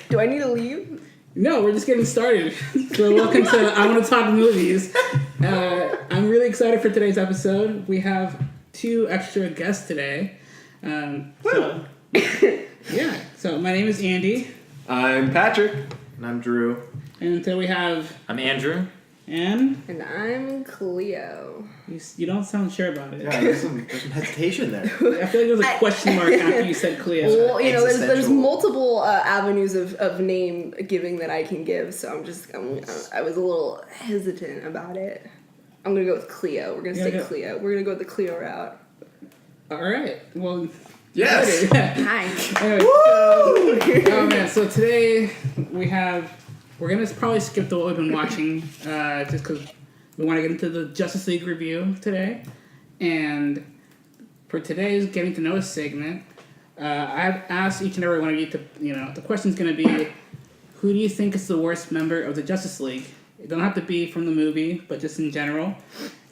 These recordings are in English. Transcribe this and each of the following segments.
Do I need to leave? No, we're just getting started. So welcome to I Want to Talk Movies. I'm really excited for today's episode. We have 2 extra guests today. So my name is Andy. I'm Patrick. And I'm Drew. And so we have... I'm Andrew. And I'm Cleo. you don't sound sure about it. Yeah, there's some hesitation there. I feel like there was a question mark after you said Cleo. Well, you know, there's Existential. multiple avenues of name giving that I can give, so I was a little hesitant about it. I'm gonna go with Cleo. We're gonna say Cleo. We're gonna go with the Cleo route. All right. Well, Yes. Hi. Anyway, oh man, so today we're gonna probably skip what we've been watching, just because we want to get into the Justice League review today. And for today's Getting to Know Us segment, I've asked each and every one of you to, the question's gonna be, who do you think is the worst member of the Justice League? It don't have to be from the movie, but just in general.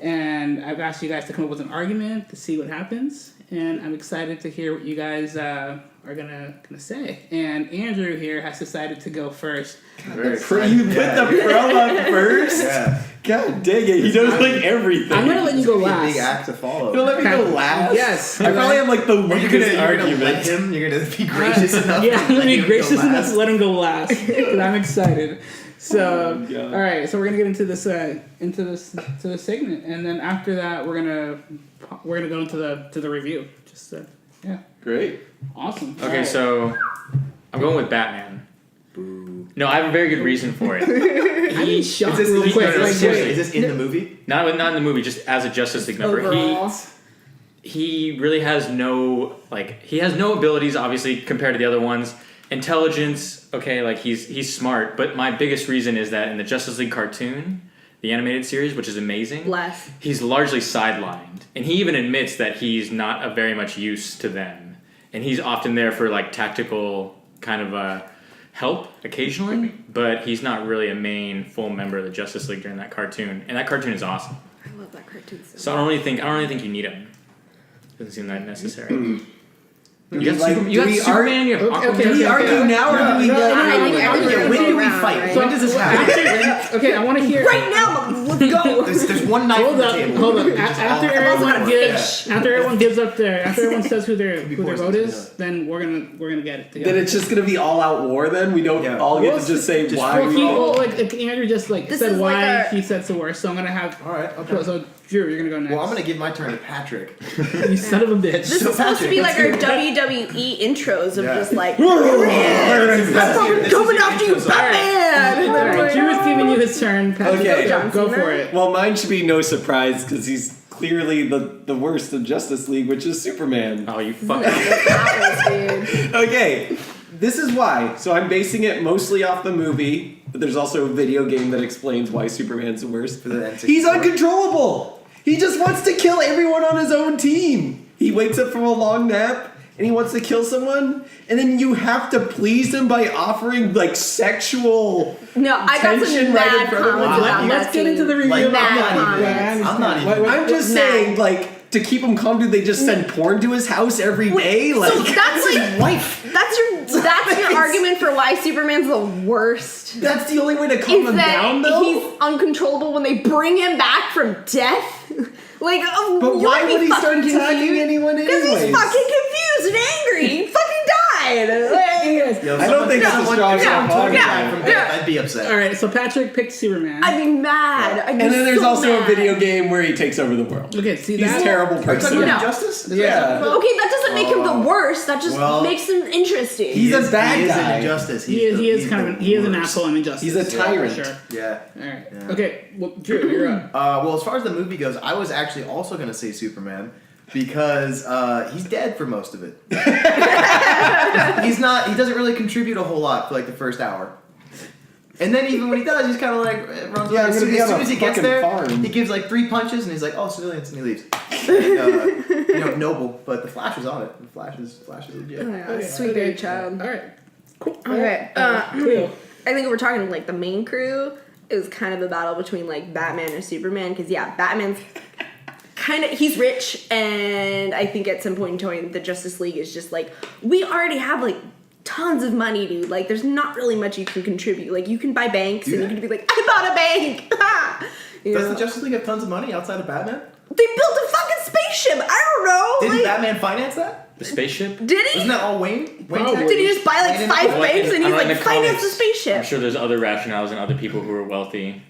And I've asked you guys to come up with an argument to see what happens. And I'm excited to hear what you guys are gonna say. And Andrew here has decided to go first. You put the pro up first? Yeah. God dang it, he does like everything. I'm gonna let you go Big last. act to follow. You'll let me go last? Yes. I probably have like the You're weakest gonna let argument. him. You're gonna be gracious enough. Yeah, I'm gonna let be him go gracious enough last. to let him go last because I'm excited. So, Oh, God. all right, so we're gonna get into this segment, and then after that, we're gonna go into the review. Just yeah, Great. awesome. All Okay, right. so I'm going with Batman. Boo. No, I have a very good reason for it. I need shock Is real this, quick. no, Like, seriously. is this in the movie? Not in the movie, just as a Justice League member. Overall. He really has no abilities, obviously, compared to the other ones. Intelligence, okay, like he's smart, but my biggest reason is that in the Justice League cartoon, the animated series, which is amazing, Bless. he's largely sidelined. And he even admits that he's not a very much use to them. And he's often there for like tactical kind of help occasionally, but he's not really a main full member of the Justice League during that cartoon. And that cartoon is awesome. I love that cartoon so So I don't really think you need him. Doesn't seem that necessary. You got, Like, you got Superman, you have Aquaman. Do we argue now or do we When do we fight? So When does this happen? after, okay, I want to hear. Right now, let's go. There's one knife on Hold the up, table. hold up. Just After all- everyone gives up after everyone says who their poisoned, vote is, yeah. then we're gonna get it together. Then it's just gonna be all out war then? We don't Yeah. all get Well, to just say just why Well, we he, all... well, like Andrew just This said is why like he said so worse, so I'm gonna have. All right. Okay. So Drew, you're gonna go next. Well, I'm gonna give my turn to Patrick. You son of a bitch. This is supposed to be like our WWE intros of Yeah. just like, This coming is after you, your Batman! All right, Drew is giving you his turn. Patrick, Okay. go for it. Well, mine should be no surprise because he's clearly the worst of Justice League, which is Superman. Oh, you fucking... Apples, dude. Okay, this is why. So I'm basing it mostly off the movie, but there's also a video game that explains why Superman's the worst. For the N64. He's uncontrollable! He just wants to kill everyone on his own team! He wakes up from a long nap, and he wants to kill someone, and then you have to please him by offering, like, sexual... No, I got Tension some right in mad front of comments us. about Let's that get into the scene. review. Like, of mad that. comments. I'm not even- I'm just Mad. saying, like, to keep him calm, do they just send porn to his house every day? Like, So that's like wife. that's your argument for why Superman's the worst. That's the only way to calm Is him that down, though? he's uncontrollable when they bring him back from death? Like, But why would he start attacking anyone Because he's anyways? fucking confused and angry. He fucking died. Like, Yo, I don't think that's a strong enough argument. From death, I'd be upset. All right, so Patrick picked Superman. I'd be mad. I'd be And then there's so also mad. a video game where he takes over the world. Okay, see He's that? a terrible Are you talking person. about No. Injustice? Yeah. Okay, that doesn't make him the worst. That just Well, makes him interesting. He's a bad he is guy. an injustice. He is an asshole in Injustice. He's a tyrant. For sure. Yeah. All right. Yeah. Okay. Well, Drew, you're up. Well, as far as the movie goes, I was actually also going to say Superman because he's dead for most of it. He's not. He doesn't really contribute a whole lot for like the first hour. And then even when he does, he's kind of like runs Yeah, away. I'm As gonna be soon on a as he gets fucking there, farm. he gives like 3 punches and he's like, "Oh, civilians," and he leaves. Noble, but the Flash is on it. The Flash is legit. Oh, yeah, Okay, sweet okay. baby child. All right. Cool. Okay. Cool. I think if we're talking like the main crew, it was kind of a battle between like Batman and Superman. Because Batman's kind of, he's rich, and I think at some point in time the Justice League is just like, we already have like tons of money, dude. Like, there's not really much you can contribute. Like, you can buy banks, and you can be like, I bought a bank. You Does know? the Justice League have tons of money outside of Batman? They built a fucking spaceship. I don't know. Didn't like, Batman finance that? The spaceship? did he? Wasn't that all Wayne? Probably. tax? Did he just buy like Wayne 5 and- banks and I he's know in like the finance the comics, spaceship? I'm sure there's other rationales and other people who are wealthy.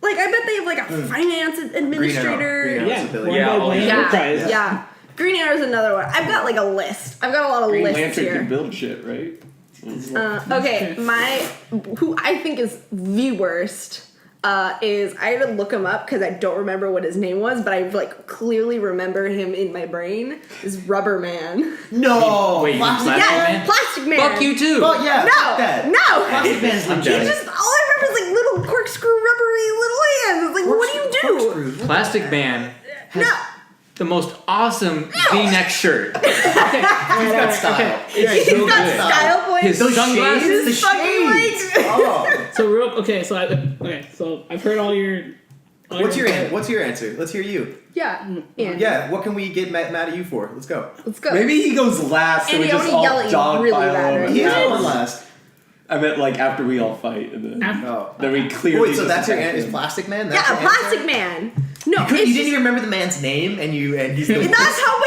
Like, I bet they have like a finance administrator. Green Arrow. Yeah, Ability. run Yeah, by all Wayne these- Enterprise. Yeah. Green Arrow's another one. I've got like a list. I've got a lot of Green lists Lantern here. can build shit, right? Okay, who I think is the worst is, I had to look him up because I don't remember what his name was, but I like clearly remember him in my brain, is Rubber Man. No! Wait, you Plastic Plastic Yeah, Man? Plastic Man. Fuck you too. Oh, yeah, fuck that. No! Plastic Man's I'm legit. He done. just, all I remember is like little corkscrew rubbery little hands. It's like, what do you do? Corkscrews. Plastic Man has No! the most awesome V-neck shirt. He's got style. It's He's so got good. style points. His sunglasses, shades, His the fucking shades. legs. Oh. So I've heard all your. What's your answer? Let's hear you. Yeah. Yeah, what can we get mad at you for? Let's go. Let's go. Maybe he goes last, And and we he just only yell all at you dog really pile bad, him. right? He's Yeah. going last. I meant like after we all fight, and then Oh. we clearly. Wait, so just that's your attack answer? Is him. Plastic Man? That's Yeah, your answer? Plastic Man. No, You it's didn't just- even remember the man's name, and he's the That's how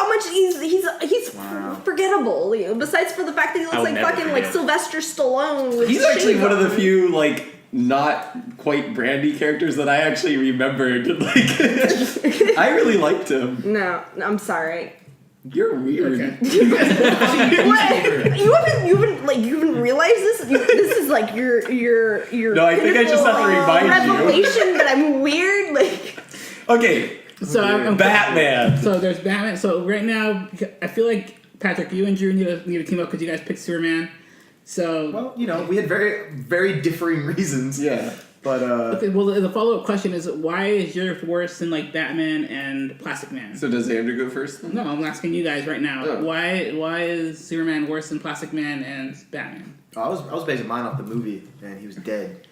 much he's Wow. forgettable. You know, besides for the fact that he I looks would like never fucking like forget. Sylvester Stallone. With He's actually shades one of the on. few like not quite Brandy characters that I actually remembered. Like, I really liked him. No, I'm sorry. You're weird. Okay. What? You haven't realized this? This is like your. No, I think I just have to remind you. revelation that I'm weird. Like, Okay, So I'm Batman. So there's Batman. So right now, I feel like Patrick, you and Drew need to team up because you guys picked Superman. So Well, we had very, very differing reasons. Yeah. But, okay, well, the follow-up question is, why is yours worse than like Batman and Plastic Man? So does Andrew go first? Then? No, I'm asking you guys right now. Oh. Why is Superman worse than Plastic Man and Batman? I was basing mine off the movie, and he was dead.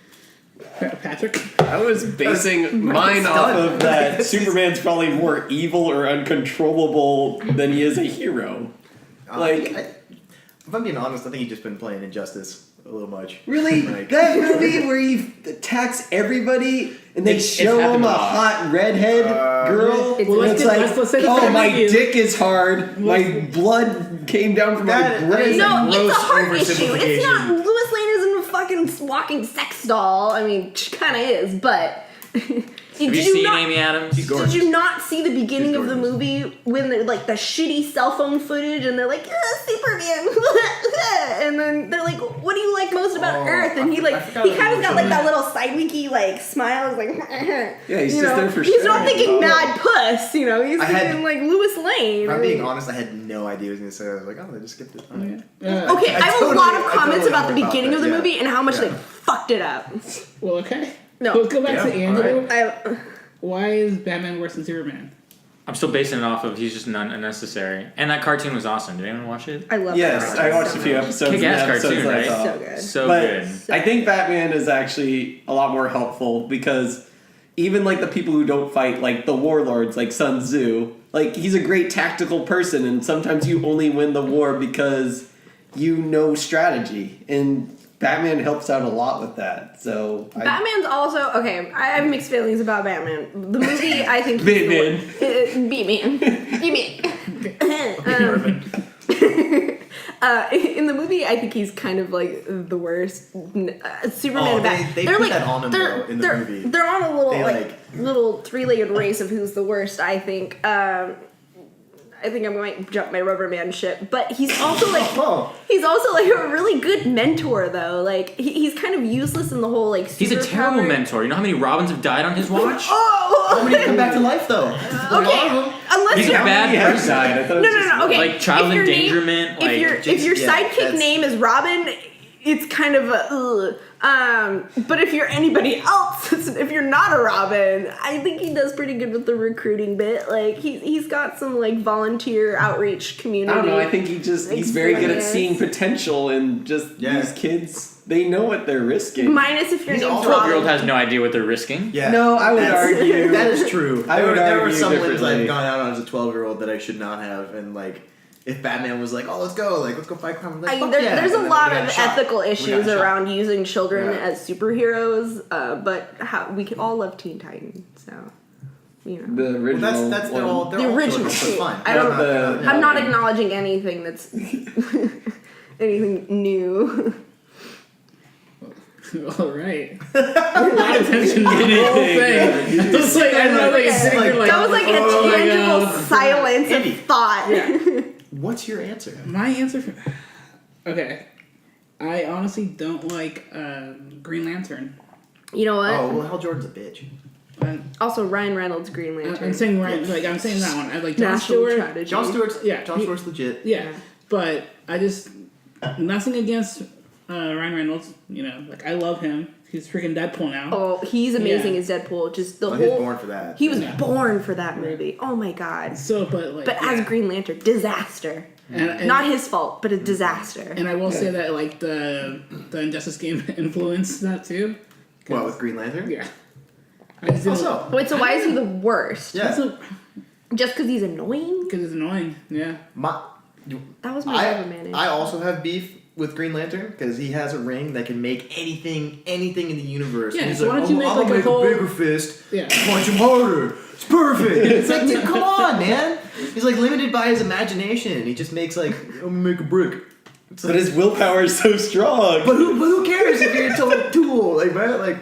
Patrick? I was basing mine off of that Superman's probably more evil or uncontrollable than he is a hero. Like- If I'm being honest, I think he's just been playing Injustice a little much. Really? Like- That movie where he attacks everybody and they It's show happened him a a lot. hot redhead girl? It's- Well, and let's it's get- like, let's say the oh, same my with you. dick is hard. My blood came down from my That brain. is no, it's a gross heart issue. It's not. oversimplification. Lois Lane isn't a fucking walking sex doll. I mean, she kind of is, but. Have you seen Amy Adams? Did you not see the beginning of the gorgeous. movie when they're like the shitty cell phone footage and they're like, Superman, and then they're like, what do you like most about Oh, Earth? And he like I forgot he about kind of that. got like that little sidewicky like smile. He's like, Yeah, he's you just know, there for he's not show. thinking Mad Puss, you know. He's I had- thinking like Lewis Lane. If I'm being honest, I had no idea what he was going to say. I was like, oh, they just skipped it. Alright. Okay, I have totally- a lot of I comments totally about the forgot beginning that, of the yeah. movie and how much Yeah. they fucked it up. Well, okay. No. Let's go back to Yeah, Andrew. alright. Why is Batman worse than Superman? I'm still basing it off of he's just unnecessary. And that cartoon was awesome. Did anyone watch it? I love Yes, that. I watched a few episodes. and Kick-ass the episodes cartoon, I right? thought- So good. So But good. I think Batman is actually a lot more helpful because even like the people who don't fight, like the warlords, like Sun Tzu, like he's a great tactical person, and sometimes you only win the war because you know strategy, and Batman helps out a lot with that. So Batman's also okay. I have mixed feelings about Batman. The movie, I think, Batman. In the movie, I think he's kind of like the worst. Superman Oh, and Batman. they they're put like that on him, though, in the they're, movie. They're on a little They, like little three-legged race of who's the worst. I think. I think I might jump my Rubber Man ship, but he's also like Oh. he's also like a really good mentor though. Like he's kind of useless in the whole like. He's a terrible superpower- mentor. You know how many Robins have died on his watch? How many come back to life, though? Okay, unless He's a you're bad he has person. died. I thought it no, was just- okay. Like child If your name- endangerment, if like, your just- yeah, sidekick that's- name is Robin, it's kind of a ugh. But if you're anybody else, if you're not a Robin, I think he does pretty good with the recruiting bit. Like he's got some like volunteer outreach community. I don't know. I think he's very good at Experience. seeing potential in just Yeah. these kids. They know what they're risking. minus if your He's name's also- 12-year-old Robin. has no idea what they're risking. Yeah. No, I would That's- argue- that is true. I There would were argue some limbs differently. I've gone out on as a 12-year-old that I should not have, and like if Batman was like, "Oh, let's go fight crime," like, fuck There's yeah. a And then lot we of got shot. ethical We got issues shot. around using children Yeah. as superheroes, but we can all love Teen Titans, so you know. The Well, original. that's they're one. all they're The all original. children, so it's fine. I don't- Yeah. I'm not acknowledging anything that's anything new. All right. A lot of tension in the whole thing. I was like, I know, like, sitting there, like, That was like a oh my tangible God. silence Andy. of thought. What's your answer? My answer for. Okay. I honestly don't like Green Lantern. You know what? Oh, well, Hal Jordan's a bitch. Also, Ryan Reynolds, Green Lantern. I'm saying Ryan, like I'm saying that one. I like John National Stewart. tragedy. Jon Stewart's Yeah, Jon he- Stewart's legit. Yeah, but I just nothing against Ryan Reynolds. You know, like I love him. He's freaking Deadpool now. Oh, he's amazing Yeah. as Deadpool. Just the Oh, he was whole. born for that. He was Yeah. born for that movie. Oh my god. So, but like, But yeah. as Green Lantern, disaster. and, Not his fault, but a disaster. And I will say that like the Injustice game influenced that too. What, with Green Lantern? Yeah. I just didn't. Also, Wait, so why is he the worst? yeah. Just because he's annoying? Because it's annoying. Yeah. My, That was my favorite man. I also have beef with Green Lantern because he has a ring that can make anything in the universe. Yeah, And he's so why like, don't you make, I'm like, gonna a make whole- a bigger fist, Yeah. punch him harder. It's perfect. It's like, dude, come on, man. He's like limited by his imagination. He just makes like, I'm gonna make a brick. It's But like, his willpower is so strong. but who cares if you're into a tool, like man, like.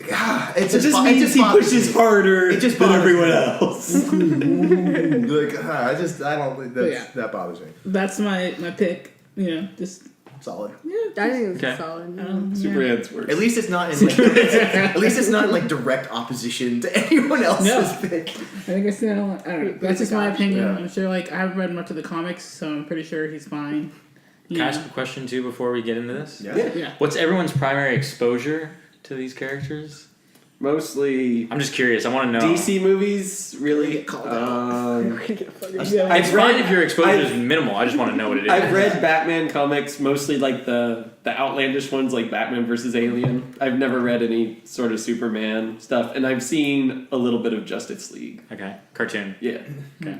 It just means he pushes harder It just than bothers everyone me. else. Like, I don't think that bothers me. That's my pick. You know, just Solid. I think it's Okay. solid. yeah. Superman's worse. At least it's not in like at least it's not in like direct opposition to anyone else's No. pick. I think I don't know. That's just my opinion. Yeah. I'm sure, like, I haven't read much of the comics, so I'm pretty sure he's fine. Can I ask a question too before we get into this? Yeah. What's everyone's primary exposure to these characters? Mostly I'm just curious. I want to know. DC movies, really. Yeah. It's fine if your exposure is minimal. I just want to know what it is. I've read Batman comics, mostly like the outlandish ones, like Batman versus Alien. I've never read any sort of Superman stuff, and I've seen a little bit of Justice League. Okay. Cartoon. Yeah, Okay.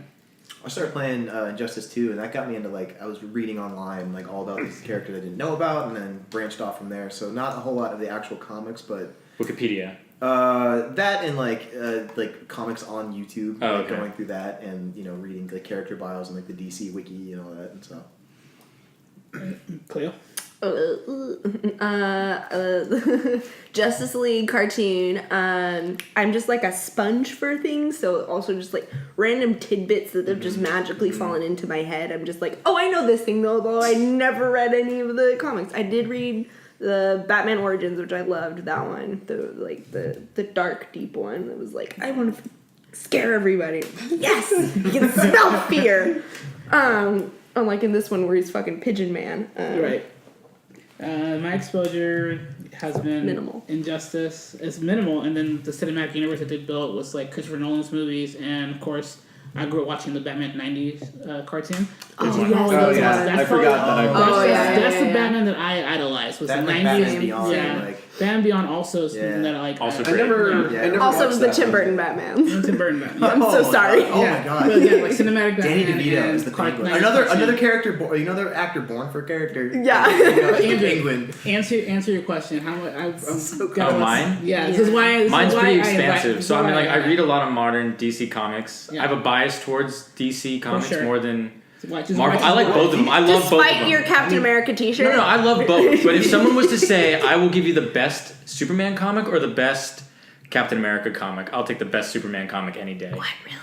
I started playing Injustice 2, and that got me into like I was reading online like all about these characters I didn't know about, and then branched off from there. So not a whole lot of the actual comics, but Wikipedia. that and like comics on YouTube, Oh, like okay. going through that, and you know reading the character bios and like the DC wiki and all that and stuff. Cleo? Justice League cartoon. I'm just like a sponge for things, so also just like random tidbits that have just magically fallen into my head. I'm just like, oh, I know this thing though I never read any of the comics. I did read the Batman Origins, which I loved. That one, the dark, deep one. That was like, I want to scare everybody. Yes, you can smell fear. Unlike in this one where he's fucking Pigeon Man. Right. My exposure has been Minimal. Injustice. It's minimal, and then the cinematic universe that they built was like Christopher Nolan's movies, and of course, I grew up watching the Batman '90s cartoon. Oh, Which is yes, probably- those that's ones. I probably- forgot that. Oh, That's, yeah, that's yeah, the yeah. Batman that I idolized. Was That the like '90s. Batman Beyond, Yeah, like Batman Beyond also is something Yeah. that I like. Also I great. never. Yeah. I never Also, watched the that Tim one. Burton Batman. Tim Burton Batman. I'm so sorry. Oh yeah. my god. But yeah, like cinematic Danny Batman DeVito and is the Clark Penguin. Knight Another cartoon. character, another actor born for a character. Yeah. The Andrew, Penguin. Answer your question. How much? I'm So gotta Oh, let's- mine? Yeah, this is why. This Mine's is why pretty I invite- expansive. this So is I mean, why like, I read a lot of modern DC comics. Yeah. I have a bias towards DC comics sure. more than Which is Marvel. why- I like both of them. I love both of Despite them. your Captain America t-shirt. No, I love both. But if someone was to say, I will give you the best Superman comic or the best Captain America comic, I'll take the best Superman comic any day. What, really?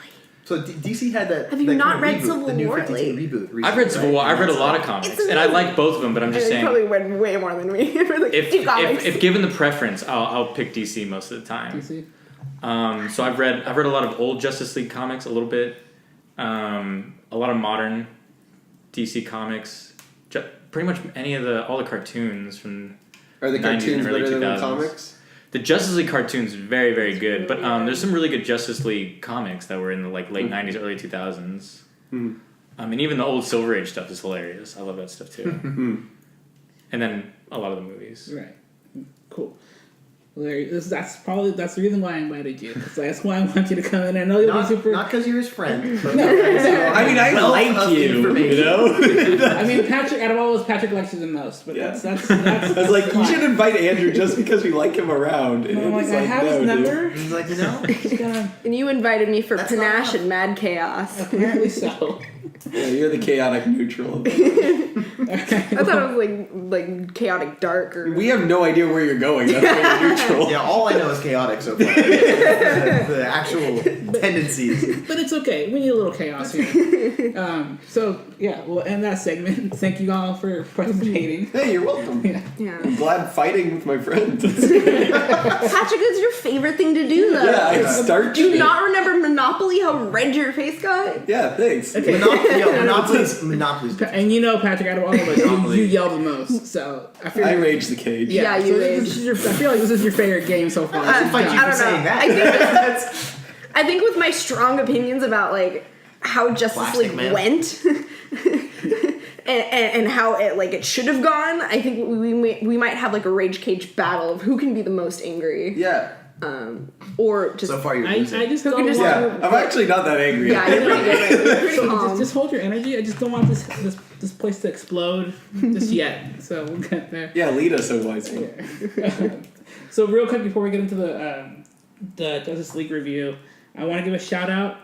So DC had that. Have you that not kind of read reboot, Civil the new War 52 lately? reboot? Recently, I've read Civil War. right? I've read a lot of It's comics, and I like both of them. But I'm just You saying, probably read way more than me for like if, 2 comics. if given the preference, I'll pick DC most of the time. DC? So I've read a lot of old Justice League comics, a little bit, a lot of modern DC comics, pretty much all the cartoons from Are the 90s and cartoons early better than the 2000s. comics? The Justice League cartoons very very good, but there's some really good Justice League comics that were in the like late 90s, early 2000s. And even the old Silver Age stuff is hilarious. I love that stuff too. And then a lot of the movies. Right. Cool. That's the reason why I invited you. That's why I want you to come in. I know you'll be super. Not because you're his friend. But I mean, I wealth like of you. information. You know. I mean, Patrick. Out of all those, Patrick likes you the most. But Yeah. that's I was like, you should invite Andrew just because we like him around. And I'm like, it's I have his no, dude. number. He's like, you know, Just gotta- And you invited me for That's not panache enough. and mad chaos. Apparently so. Yeah, you're the chaotic neutral. I thought it was like chaotic dark or. We have no idea where you're going. That's why you're neutral. yeah. All I know is chaotic so far. the actual tendencies. But it's okay. We need a little chaos here. So yeah, we'll end that segment. Thank you all for participating. Hey, you're welcome. Yeah. Yeah. I'm glad fighting with my friends. Patrick, it's your favorite thing to do, though. Yeah, I start. Do you not remember Monopoly? How red your face got? Yeah, thanks. Monopoly's good. And you know, Patrick, out of all of us, Monopoly. you yell the most. So I feel I like, rage the cage. Yeah, you so rage. this is your, I feel like this is your favorite game so far. I should fight you I for don't know. saying that. I think with my strong opinions about like how Justice Plastic League Man. went and how it should have gone, I think we might have like a rage cage battle of who can be the most angry. Yeah. Or just So far, you're I losing. just Who don't can just- want. Yeah, I'm actually not that angry. yeah, you're pretty good. You're pretty So calm. just hold your energy. I just don't want this place to explode just yet. So we'll get there. Yeah, lead us, O wise one. So real quick before we get into the Justice League review, I want to give a shout out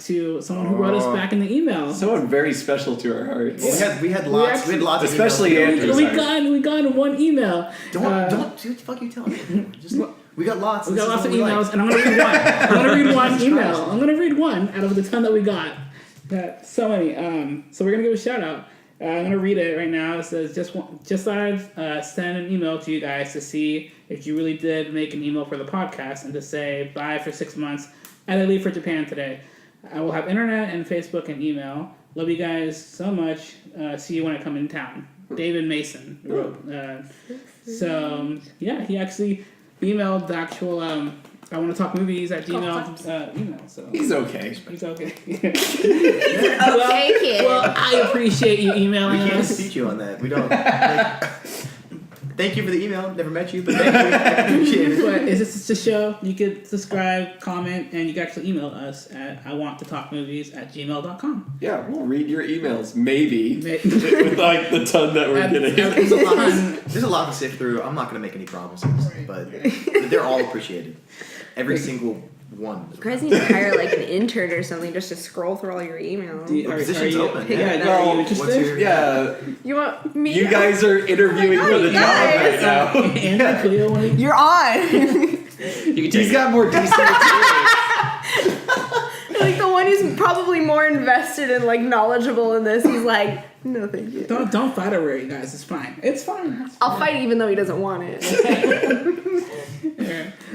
to someone who wrote us back in the email. Someone very special to our hearts. We had lots. We had lots. Especially of emails. Andrew. we got one email. Don't see what the fuck you telling me. Just we got lots. We got This lots is of what we emails, like. and I'm gonna read one. I'm gonna read one email. I'm gonna read one out of the ton that we got. So many. So we're gonna give a shout out. I'm gonna read it right now. It says just thought I'd send an email to you guys to see if you really did make an email for the podcast and to say bye for 6 months and I leave for Japan today. I will have internet and Facebook and email. Love you guys so much. See you when I come in town. David Mason wrote. So yeah, he actually emailed the actual I want to talk movies at Gmail email. So He's okay. he's okay. Okay, kid. Well, I appreciate you We emailing can't us. dispute you on that. We don't. Thank you for the email. Never met you, but thank you. I appreciate it. But is this the show? You could subscribe, comment, and you can actually email us at iwanttotalkmovies@gmail.com. Yeah, we'll read your emails, maybe. Ma- With like the ton that we're getting. There's a lot to sift through. I'm not going to make any promises, but they're all appreciated. Every single one. You guys need to hire like an intern or something just to scroll through all your emails. The position's open. Yeah, Yeah. are you What's interested? your Yeah, You want me? you guys are interviewing Oh my for the God, job you right now. Andrew, Cleo, wanna- You're on. You can He's take got more decent experience. Like the one who's probably more invested and like knowledgeable in this. He's like, no, thank you. Don't fight over it, you guys. It's fine. It's fine. I'll fight even though he doesn't want it.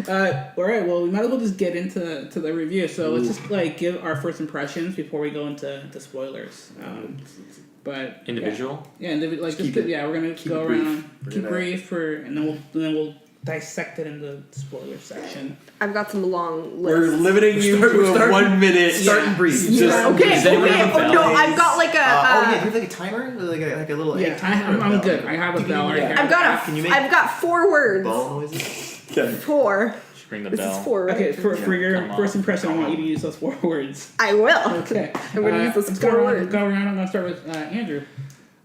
All right. Well, we might as well just get into the review. So let's just like give our first impressions before we go into spoilers. But individual. Yeah, like Keep just, it- yeah, we're gonna keep go it brief. around, We're keep gonna- brief, and then we'll dissect it in the spoiler section. I've got some long We're lists. limiting you We're to a starting- 1 minute. Starting brief. Just Okay, Does anyone okay. have a Oh no, bell? I've got like a. Oh yeah, do you have like a timer? Like a little. Yeah, I'm good. I have a bell right here. I've got Can you a. make I've got 4 words. ball noises. Okay. 4. Should ring the This bell. is 4. Right? Okay, for your Come on. first impression, I want you to use those 4 words. I will. Okay, I'm gonna use those let's 4 go around. words. Go around. I'm gonna start with Andrew.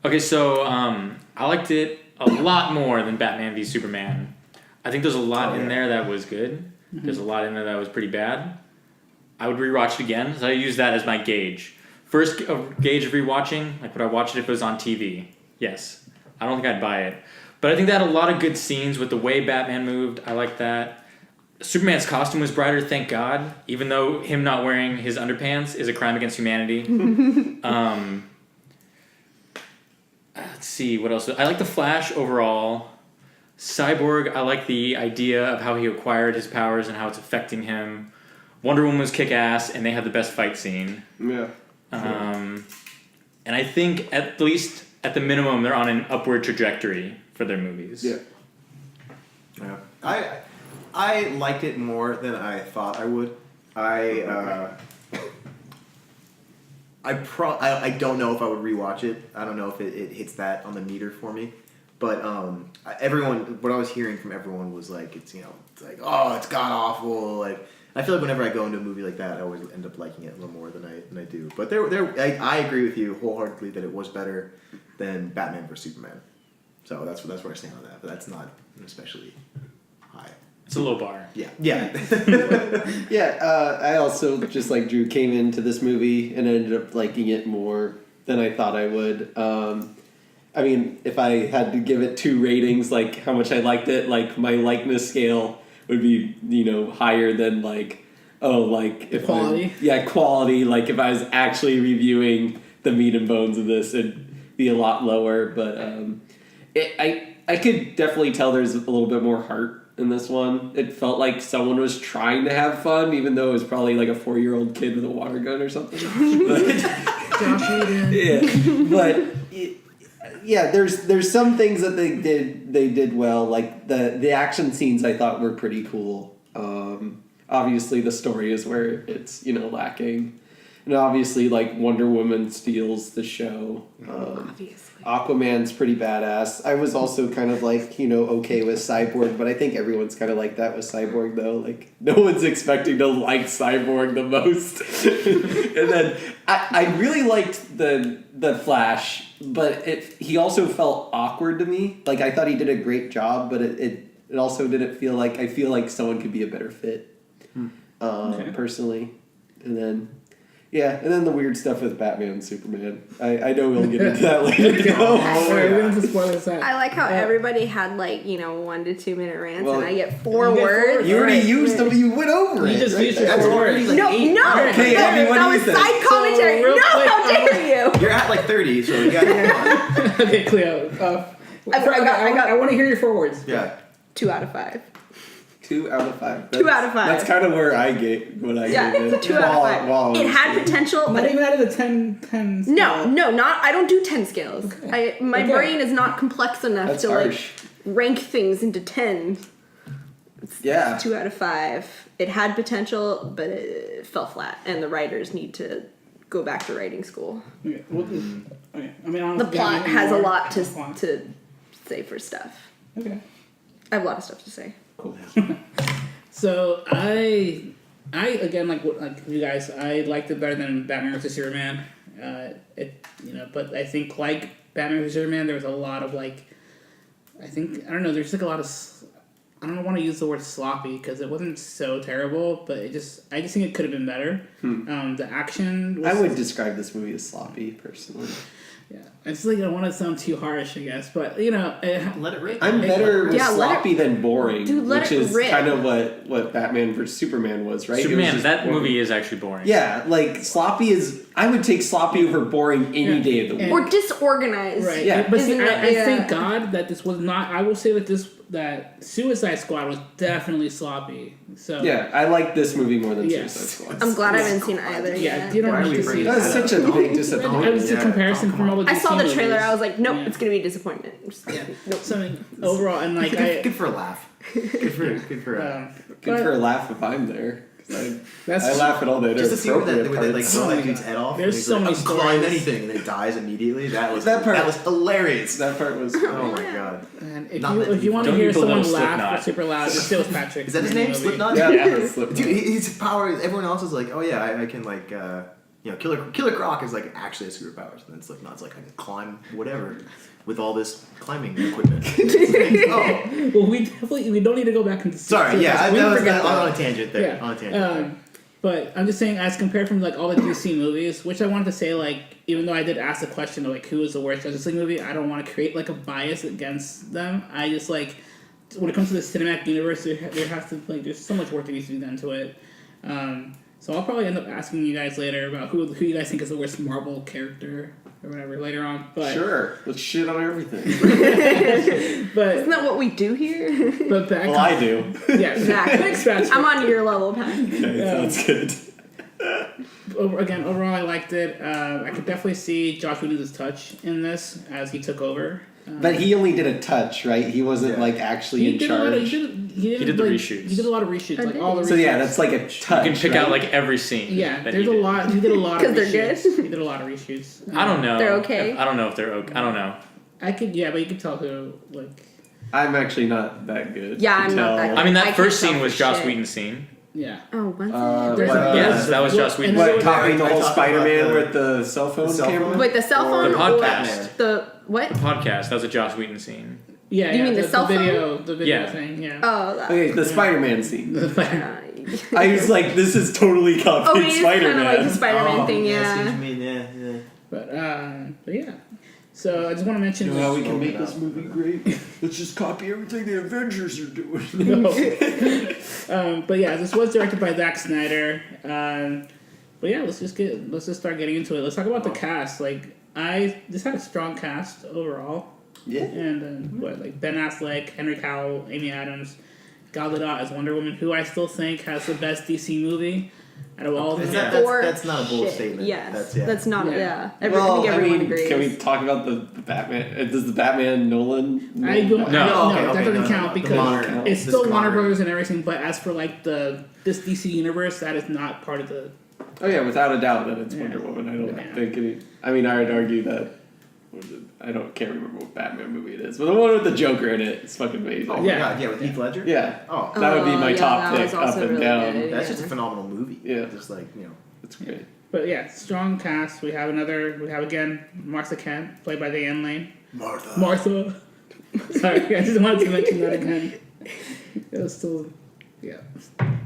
Okay, so I liked it a lot more than Batman v Superman. I think there's a lot in there that was good. There's a lot in there that was pretty bad. I would rewatch it again, so I use that as my gauge. First gauge of rewatching, like would I watch it if it was on TV? Yes. I don't think I'd buy it. But I think that had a lot of good scenes with the way Batman moved. I like that. Superman's costume was brighter, thank God. Even though him not wearing his underpants is a crime against humanity. Let's see, what else? I like the Flash overall. Cyborg, I like the idea of how he acquired his powers and how it's affecting him. Wonder Woman was kick-ass, and they had the best fight scene. Yeah. And I think, at least at the minimum, they're on an upward trajectory for their movies. Yeah. Yeah. I liked it more than I thought I would. I don't know if I would rewatch it. I don't know if it hits that on the meter for me. But what I was hearing from everyone was like, it's like, oh, it's god awful. Like, I feel like whenever I go into a movie like that, I always end up liking it a little more than I do. But I agree with you wholeheartedly that it was better than Batman vs Superman. So that's where I stand on that. But that's not especially high. It's a low bar. Yeah. Yeah, I also, just like Drew, came into this movie and ended up liking it more than I thought I would. I mean, if I had to give it 2 ratings, like how much I liked it, like my likeness scale would be, higher than like, if Quality? quality. Like if I was actually reviewing the meat and bones of this, it'd be a lot lower. But I could definitely tell there's a little bit more heart in this one. It felt like someone was trying to have fun, even though it was probably like a 4-year-old kid with a water gun or something. Josh Whedon. Yeah, but yeah, there's some things that they did well. Like the action scenes, I thought were pretty cool. Obviously, the story is where it's lacking, and obviously, like Wonder Woman steals the show. Obviously. Aquaman's pretty badass. I was also kind of like, okay with Cyborg, but I think everyone's kind of like that with Cyborg, though. Like, no one's expecting to like Cyborg the most. And then I really liked the Flash, but he also felt awkward to me. Like, I thought he did a great job, but it also didn't feel like, I feel like someone could be a better fit, personally. And then... yeah, and then the weird stuff with Batman and Superman. I know we'll get into that later. Alright, we're going to spoil this out. I like how everybody had 1 to 2 minute rants, Well, and I get 4 you get 4 words. You already used them. You went over You it. just used your That's 4 already words. like No, 8. no. Okay, that, Abby, what that do you was think? side commentary. So, real No, quick, how dare you? You're at like 30, so you got to Okay, Cleo. I want to hear your 4 words. Yeah. 2 out of 5. 2 out of 5. 2 out of 5. That's kind of where I gave what I Yeah, gave it. 2 out of 5. While It had potential, Not but even out of the 10 no, not. I don't do 10 scales. Okay. My brain is not complex enough That's to harsh. rank things into 10. Yeah. 2 out of 5. It had potential, but it fell flat, and the writers need to go back to writing school. Okay. Okay. I mean, I don't The think plot I need has a more. lot to Plot. say for stuff. Okay. I have a lot of stuff to say. Cool. So I again like you guys, I liked it better than Batman vs Superman. But I think like Batman vs Superman, there was a lot of I don't know. There's a lot of I don't want to use the word sloppy because it wasn't so terrible, but I just think it could have been better. The action was, I would describe this movie as sloppy, personally. yeah. It's I don't want to sound too harsh, I guess, but it, Let it rip. I'm better with Yeah, let sloppy than boring, Dude, let which it is rip. kind of what Batman vs Superman was, right? It was Superman, just that boring. movie is actually boring. Yeah, like sloppy is. I would take sloppy over boring any Yeah. day of the week. And- Or disorganized. right. Yeah. But see, Isn't I it- yeah. thank God that this was not. I will say that Suicide Squad was definitely sloppy. So Yeah, I like this movie more than Yes. Suicide Squad. I'm glad I haven't seen either yeah, yet. you don't Why are need we to see bringing it. That's such a big disappointment. I was the Yeah. comparison Oh, from all the I saw the DC trailer. movies. I was like, nope, Yeah. it's gonna be a disappointment. I'm just like, Yeah. nope. So I mean, overall, and Good for a laugh. Good for Good but for a laugh if I'm there. 'cause that's I laugh at all the Just to see where they inappropriate like parts. blow Oh that my dude's God. head off. There's and he's so like, many "I'm climb stories." anything, and then it dies immediately. That was That part- hilarious. That part was. Oh my god. And Not if that you want to Don't hear people someone know laugh Slipknot? super loud, just say it was Patrick. Is that his in the name? movie. Slipknot? Yeah, that's Dude, his power. Everyone else is like, oh yeah, I can like, Killer Croc is like actually a superpower. So then Slipknot's like, I can climb whatever with all this climbing equipment. Oh, Well, we don't need to go back into. sorry. Yeah, we that was forget that. on a tangent there. Yeah. On a tangent. There. But I'm just saying, as compared from all the DC movies, which I wanted to say, even though I did ask the question of who is the worst Justice League movie, I don't want to create a bias against them. I just when it comes to the cinematic universe, there has to there's so much work that needs to be done to it. So I'll probably end up asking you guys later about who you guys think is the worst Marvel character or whatever later on. But Sure, let's shit on everything. but Isn't that what we do here? but back. Well, I do. Yeah, Exactly. Thanks, Patrick. I'm on your level, Pat. That's good. Overall, I liked it. I could definitely see Josh Whedon's touch in this as he took over. But he only did a touch, right? He wasn't actually in did a lot of, charge. he did the reshoots. He did a lot of reshoots, Oh, did all the So reshoots. yeah, that's like a touch. You can pick right? out every scene. Yeah, that there's he a did. lot. He did a lot of 'Cause they're reshoots. good? He did a lot of reshoots. I don't know. They're okay? I don't know if they're okay. I don't know. but you could tell who like. I'm actually not that good. Yeah, to I'm not tell. that good. I mean, I that can't first tell scene for was Joss shit. Whedon's scene. Yeah. Oh, was it? There's What, Yes, that was Joss Whedon's and scene. What, copying the Are you whole talking about Spider-Man the- with the cell phone the cell camera? phone? Wait, the cell Or phone The or podcast. the what? The podcast. That was a Joss Whedon scene. Yeah, You yeah, mean the cell phone? the video Yeah. thing, yeah. Oh, that. Okay, the Spider-Man scene. Uh, I was like, this is totally oh, copying it is kind of like the Spider-Man. Spider-Man thing, I see yeah. what you mean. Yeah. But yeah. So I just want to mention. You know how we can Slow make it this up. movie great? Let's just copy everything the Avengers are doing. But yeah, this was directed by Zack Snyder. But yeah, let's just start getting into it. Let's talk about the cast. Like this had a strong cast overall, Yeah. and like Ben Affleck, Henry Cavill, Amy Adams, Gal Gadot as Wonder Woman, who I still think has the best DC movie out of all of Is them. that- Or that's not a bold shit. statement. Yes, That's- that's not. Yeah. Yeah, I Well, think everyone I mean, agrees. can we talk about the Batman? Does the Batman Nolan? I don't. No. No, Okay, that doesn't no, count the because modern- it's this still Warner modern. Brothers and everything. But as for like this DC universe, that is not part of the. Oh yeah, without a doubt that it's Yeah. Wonder Woman. I don't Yeah. think any. I mean, I would argue that. What is it? Can't remember what Batman movie it is, but the one with the Joker in it is fucking amazing. Oh Yeah. my god, yeah, with Heath Ledger. Yeah, Oh, that would be my yeah, top that pick, was up also and really down. good. that's just a Yeah. phenomenal movie. Yeah. Just like It's great. But yeah, strong cast. We have again Martha Kent, played by Diane Lane. Martha. Sorry, I just wanted to mention that again. It was still, yeah,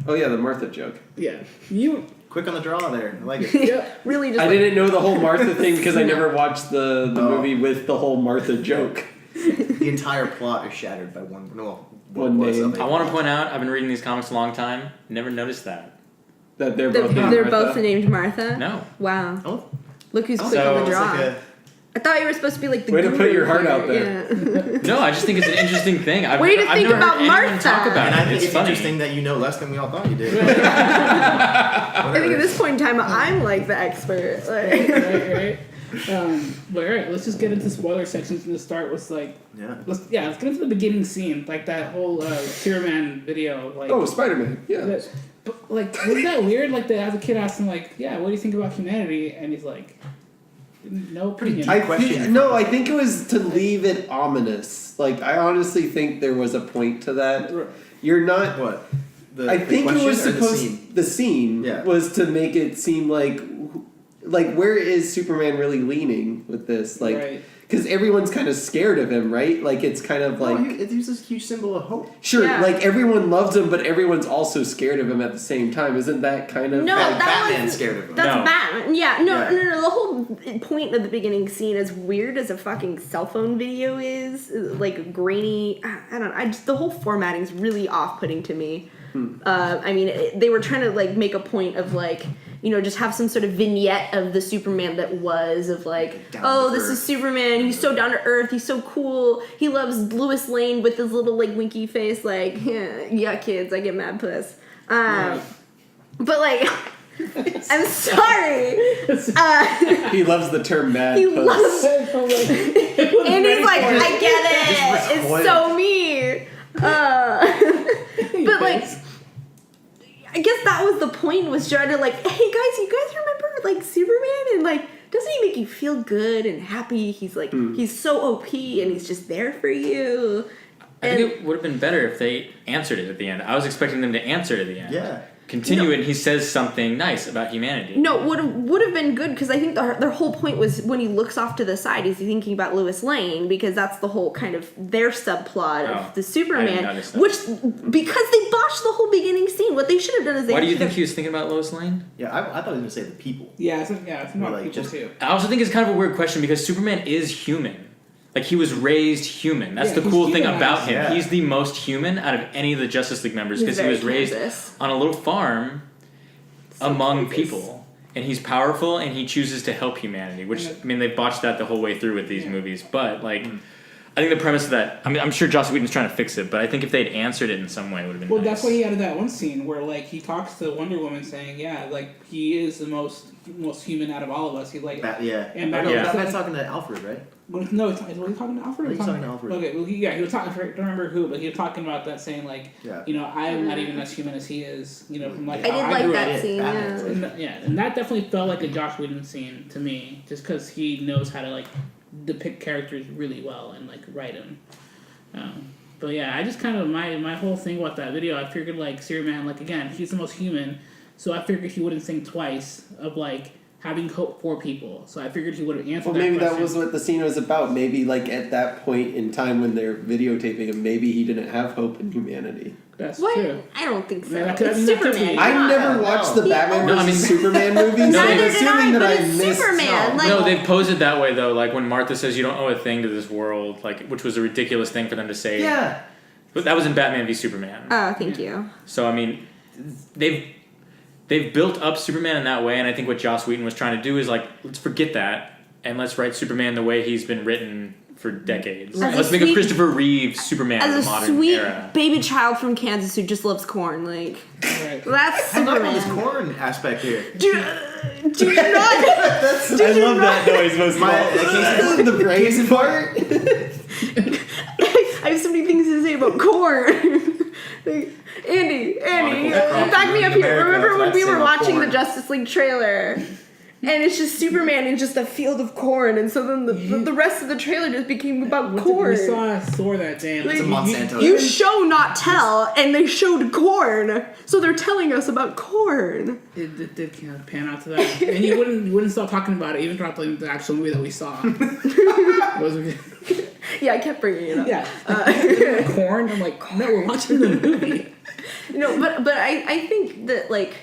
Oh yeah, the Martha joke. yeah. You, quick on the draw there. I like it. yeah. Really, just I like, didn't know the whole Martha thing because I never watched the Oh. movie with the whole Martha joke. The entire plot is shattered by one. No, One was name. of it. I want to point out, I've been reading these comics a long time. Never noticed that. That they're they're, both named they're Martha. both named Martha. No. Wow. Oh, Look who's oh, quick so on the it's draw. like a, I thought you were supposed to be like the Way to guru put your heart here. out there. Yeah. No, I just think it's an interesting thing. I've Way to I've think never about heard anyone Martha. talk about and I it. think It's it's funny. interesting that you know less than we all thought you did. I think at this point in time, I'm like the expert. Like, right. But alright, let's just get into spoiler sections and just start with like, Yeah. let's get into the beginning scene, like that whole Superman video, like. Oh, Spider-Man. Yeah. That, but like, wasn't that weird? Like, as a kid, asked him like, "Yeah, what do you think about humanity?" And he's like, "No opinion." I question. think, no, I think it was to leave it ominous. Like, I honestly think there was a point to that. You're not. What? The, I the think it question was or the supposed. scene? The scene Yeah. was to make it seem like where is Superman really leaning with this? Like, Right. because everyone's kind of scared of him, right? Like, it's kind of like. It's this huge symbol of hope. Sure, Yeah. like everyone loves him, but everyone's also scared of him at the same time. Isn't that kind of No, Like that Batman's was- scared of him. That's No. Batman. Yeah, no, Yeah. no. The whole point of the beginning scene, as weird as a fucking cell phone video is, like grainy. I don't know. The whole formatting is really off-putting to me. I mean, they were trying to like make a point of like, you know, just have some sort of vignette of the Superman that was of like, Down oh, to this earth. is Superman. He's so down to earth. He's so cool. He loves Lois Lane with his little like winky face. Like, yeah, kids, I get mad puss. But like, I'm sorry. he loves the term mad He puss. loves, and he's like, I get Just it. It's recoiled. so me. But like, I guess that was the point. Was trying to like, hey guys, you guys remember like Superman and like, doesn't he make you feel good and happy? He's like, he's so OP and he's just there for you. I think it would have been better if they answered it at the end. I was expecting them to answer it at the end. Yeah. Continue it, and he says something nice about humanity. No, would have been good because I think their whole point was when he looks off to the side, he's thinking about Lois Lane because that's the whole kind of their subplot Oh, of the I Superman. didn't notice that. Which because they botched the whole beginning scene. What they should have done is they Why do you should think have- he was thinking about Lois Lane? Yeah, I thought he was gonna say the people. Yeah, it's not Like, people just- too. I also think it's kind of a weird question because Superman is human. Like, he was raised human. That's Yeah, the he's cool thing humanized. about him. Yeah. He's the most human out of any of the Justice League members He's because he very was raised Kansas. on a little farm among Kansas. people. And he's powerful and he chooses to help humanity, which, I mean, they botched that the whole way through with these movies. But, like, I think the premise of that, I mean, I'm sure Joss Whedon's trying to fix it, but I think if they'd answered it in some way, it would have been Well, nice. that's why he added that one scene where like he talks to Wonder Woman saying, "Yeah, like he is the most human out of all of us." He's like, Yeah. And Or no, Yeah. Batman's talking to Alfred, right? no, was he talking to Alfred? I think he's talking to Alfred. Okay, well, he was talking. I don't remember who, but he was talking about that, saying like, Yeah. you know, I'm not even as human as he is. You know, from like I how did I like grew that up. scene. Batman. Yeah. And that definitely felt like a Josh Whedon scene to me, just because he knows how to like depict characters really well and like write them. But yeah, I just kind of my whole thing about that video. I figured like Superman, like again, he's the most human, so I figured he wouldn't think twice of like having hope for people. So I figured he would have answered. Well, maybe question. that was what the scene was about. Maybe like at that point in time when they're videotaping him, maybe he didn't have hope in humanity. That's What? true. I don't think so. Yeah, that could- It's I mean, that could be- Superman. I've never watched the He Batman always- versus Superman movies. No, I'm Neither did assuming I, that but I it's missed. Superman. Like, No, they've posed it that way though. Like when Martha says you don't owe a thing to this world, like which was a ridiculous thing for them to say. Yeah. But that was in Batman v Superman. Oh, thank you. So I mean, they've built up Superman in that way, and I think what Joss Whedon was trying to do is like let's forget that and let's write Superman the way he's been written for decades. As a Let's make a sweet- Christopher Reeve Superman of As the a modern sweet era. baby child from Kansas who just loves corn, like Right. that's I'm not on this Superman. corn aspect here. Do you not? I love that noise most of all. My- The brain part. I have so many things to say about corn. Like, Andy, back me up here. Remember when we were watching the Justice League trailer? And it's just Superman in just a field of corn, and so then the rest of the trailer just became about corn. We saw Thor that day. And Like, It's a Monsanto. You show not tell, and they showed corn, so they're telling us about corn. It did kind of pan out to that, and you wouldn't stop talking about it even throughout the actual movie that we saw. It was- Yeah, I kept bringing it up. yeah, corn. I'm like, no, we're watching the movie. No, but I think that, like,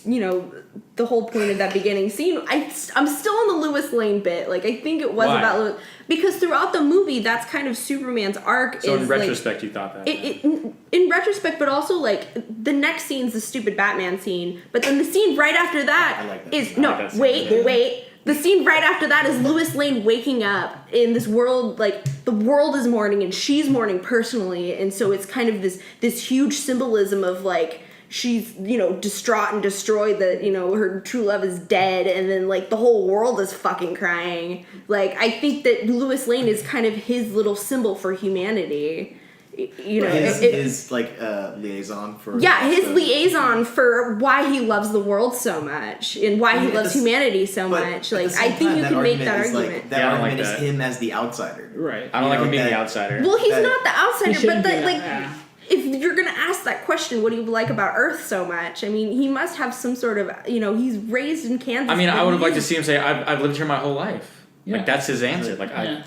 you know, the whole point of that beginning scene, I'm still on the Lois Lane bit. Like, I think it was Why? about Lois, because throughout the movie, that's kind of Superman's arc. So is in retrospect, you thought that. in retrospect, but also like the next scene's the stupid Batman scene, but then the scene right after that I like that is scene. I like that scene. wait. The scene right after that is Lois Lane waking up in this world, like the world is mourning and she's mourning personally, and so it's kind of this huge symbolism of like she's, you know, distraught and destroyed that, you know, her true love is dead, and then like the whole world is fucking crying. Like, I think that Lois Lane is kind of his little symbol for humanity. You know, his like liaison for his the- liaison for why he loves the world so much and why he Yeah, loves this- humanity so but much. at the Like, same I think time, you can make that argument is, argument. Like, that Yeah, I don't argument like is that. him as the outsider. Right. I don't like You him know, being the that- outsider. Well, he's that- not the He outsider, shouldn't but be the, that, like, yeah. if you're gonna ask that question, what do you like about Earth so much? I mean, he must have some sort of, you know, he's raised in Kansas. I mean, I but would have he liked to is see him say, "I've lived here my whole life." Yeah. Like that's his answer. Like Yeah.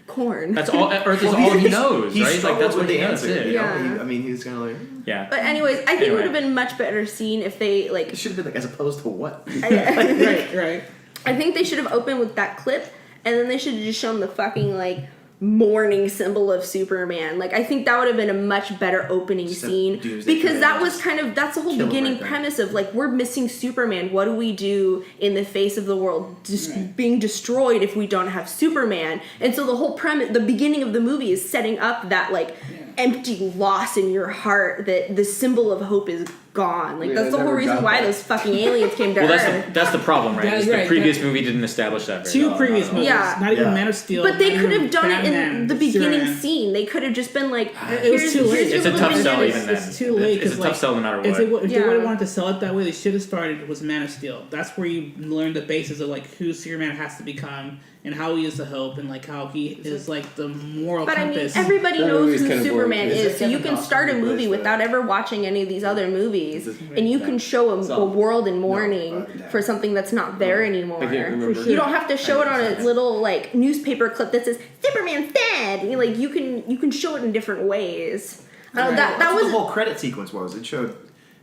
corn. that's all. Earth is all he knows, He right? Like struggled that's what with he the knows. answer. You Yeah. know? Yeah. I mean, he was kind of like. Yeah. But anyways, I think it Anyway. would have been much better scene if they like. It should have been like as opposed to what? Right. I think they should have opened with that clip, and then they should have just shown the fucking like mourning symbol of Superman. Like, I think that would have been a much better opening Just a scene, doomsday because that predator, was just kind of that's the whole kill him beginning right there. premise of like, we're missing Superman. What do we do in the face of the world just Right. being destroyed if we don't have Superman? And so the whole premise, the beginning of the movie, is setting up that like empty loss in your heart, that the symbol of hope is gone. Like, Yeah, that's the I whole never reason got why that. those fucking aliens came to Well, Earth. that's the problem, right? That is Is the right. previous movie didn't establish that very Two well. previous movies. Yeah. Not even Yeah. Man of Steel. But they not could even have done it in Batman, the beginning Superman. scene. They could have just been like, It was too late. here's your It's a little tough sell beginning. even then. It's too late. It's a 'cause, tough sell no matter If they, what. if they Yeah. would have wanted to sell it that way, they should have started with Man of Steel. That's where you learn the basis of like who Superman has to become and how he is the hope and like how he is like the moral But I mean, compass. everybody That knows movie's who kinda Superman boring. is, It's so you Kevin can start a Costner, movie but without ever watching any of these other movies, Is it- and you can show a So- world in mourning no. for something that's not there anymore. I can't remember. You don't have to show it on a little like newspaper clip that says Superman's dead. Like, you can show it in different ways. That That's what was the whole credit sequence was. It showed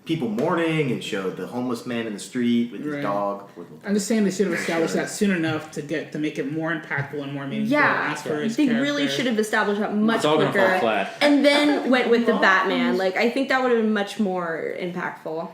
people mourning. It showed the homeless man in the street with his Right. dog. I'm just saying they should have established that soon enough to make it more impactful and more meaningful. yeah. As for his They character. really should have established that much It's all gonna quicker. fall flat. And then went with the Batman. Like, I think that would have been much more impactful.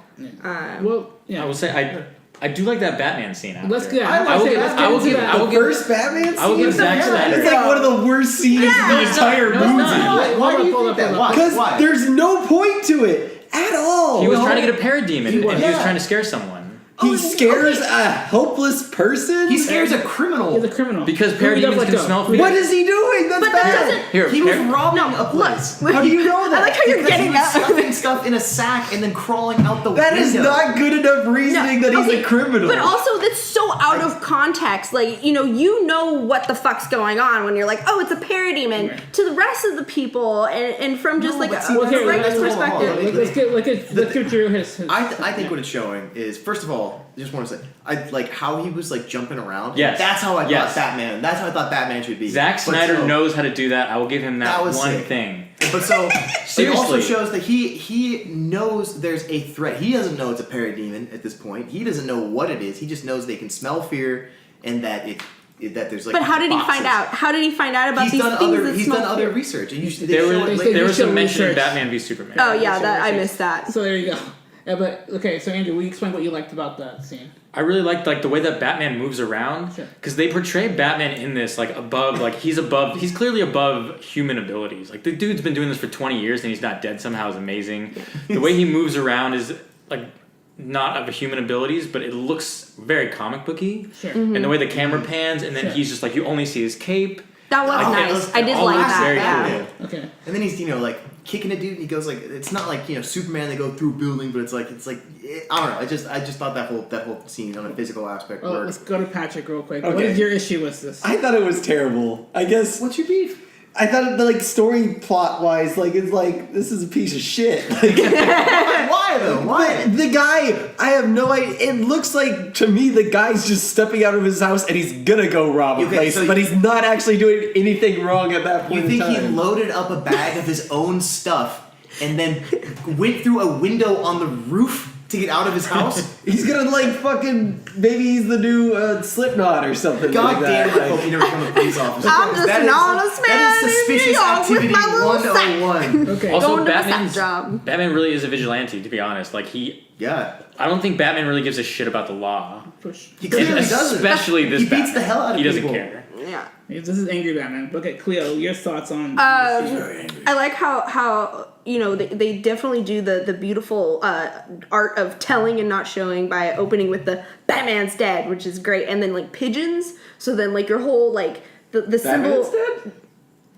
Well, yeah. I will say I do like that Batman scene. After. Let's get. I I will like give. that. I will give. Batman. I will The give. first Batman scene? I will give Zack Snyder. It's like one of the worst scenes in the entire No, it's movie. not. Why do you Hold think up, that? hold up. Why? Because Why? there's no point to it at all. He was No. trying to get a parademon, and he was Yeah. trying to scare someone. He scares a helpless person? He scares a criminal. He's a criminal. Because Who he does parademons let can go. smell fear. What is he doing? That's But that bad. doesn't. Here, He was here. robbing No, a place. How do you know that? I like how you're Because getting he was up. stuffing stuff in a sack and then crawling out the That window. is not good enough reasoning that he's okay, a criminal. But also, that's so out of context. Like, you know what the fuck's going on when you're like, oh, it's a parademon. Right. To the rest of the people, and from just No, like but a see, okay, writer's hold on, hold on, hold on. perspective. Let's get Drew his. I think what it's showing is, first of all, I just want to say, I like how he was like jumping around. Yes. That's how I Yes. thought Batman. That's how I thought Batman should be. Zack But Snyder so- knows how to do that. I will give him that That was one sick. thing. But so it also Seriously. shows that he knows there's a threat. He doesn't know it's a parademon at this point. He doesn't know what it is. He just knows they can smell fear and that that there's like. But how did he boxes. find out? How did he find out about He's these done things other. that He's smell done other fear? research. And usually There, they show was, it they- later. there was some show mention in research. Batman v Superman. Oh yeah, that I missed that. So there you go. Yeah, but okay. So Andrew, will you explain what you liked about that scene? I really liked like the way that Batman moves around Sure. because they portray Batman in this like above, like he's clearly above human abilities. Like the dude's been doing this for 20 years and he's not dead somehow is amazing. The way he moves around is like not of human abilities, but it looks very comic booky. Sure. Mm-hmm. And the way the camera pans and then Sure. he's just like you only see his cape. That was Like, it nice. was I did all like looks that. very Yeah. cool. Okay. And then he's like kicking a dude, and he goes like, it's not like Superman. They go through a building, but it's like I don't know. I just thought that whole scene on a physical aspect Well, worked. let's go to Patrick real quick. What Okay. is your issue with this? I thought it was terrible. I guess What's your beef? I thought like story plot wise, like it's like this is a piece of shit. Like, Why though? Why? the guy, I have no idea. It looks like to me the guy's just stepping out of his house and he's gonna go rob a Okay, place, so but you- he's not actually doing anything wrong at that You point think in he time. loaded up a bag of his own stuff and then went through a window on the roof to get out of his house? He's gonna like fucking maybe he's the new Slipknot or something. God like damn! that. I hope you never become a police officer. I'm just That an is- honest That man is in suspicious New York with activity my little sack. 101. Okay. Also, Going to the Batman's sack job. Batman really is a vigilante, to be honest. Like Yeah, I don't think Batman really gives a shit about the law. Push. he clearly doesn't. Especially this He beats Batman. the hell out of He doesn't people. care. Yeah. This is angry Batman. Okay, Cleo, your thoughts on? I like how they definitely do the beautiful art of telling and not showing by opening with the Batman's dead, which is great, and then like pigeons. So then like your whole like the symbol. Batman's dead?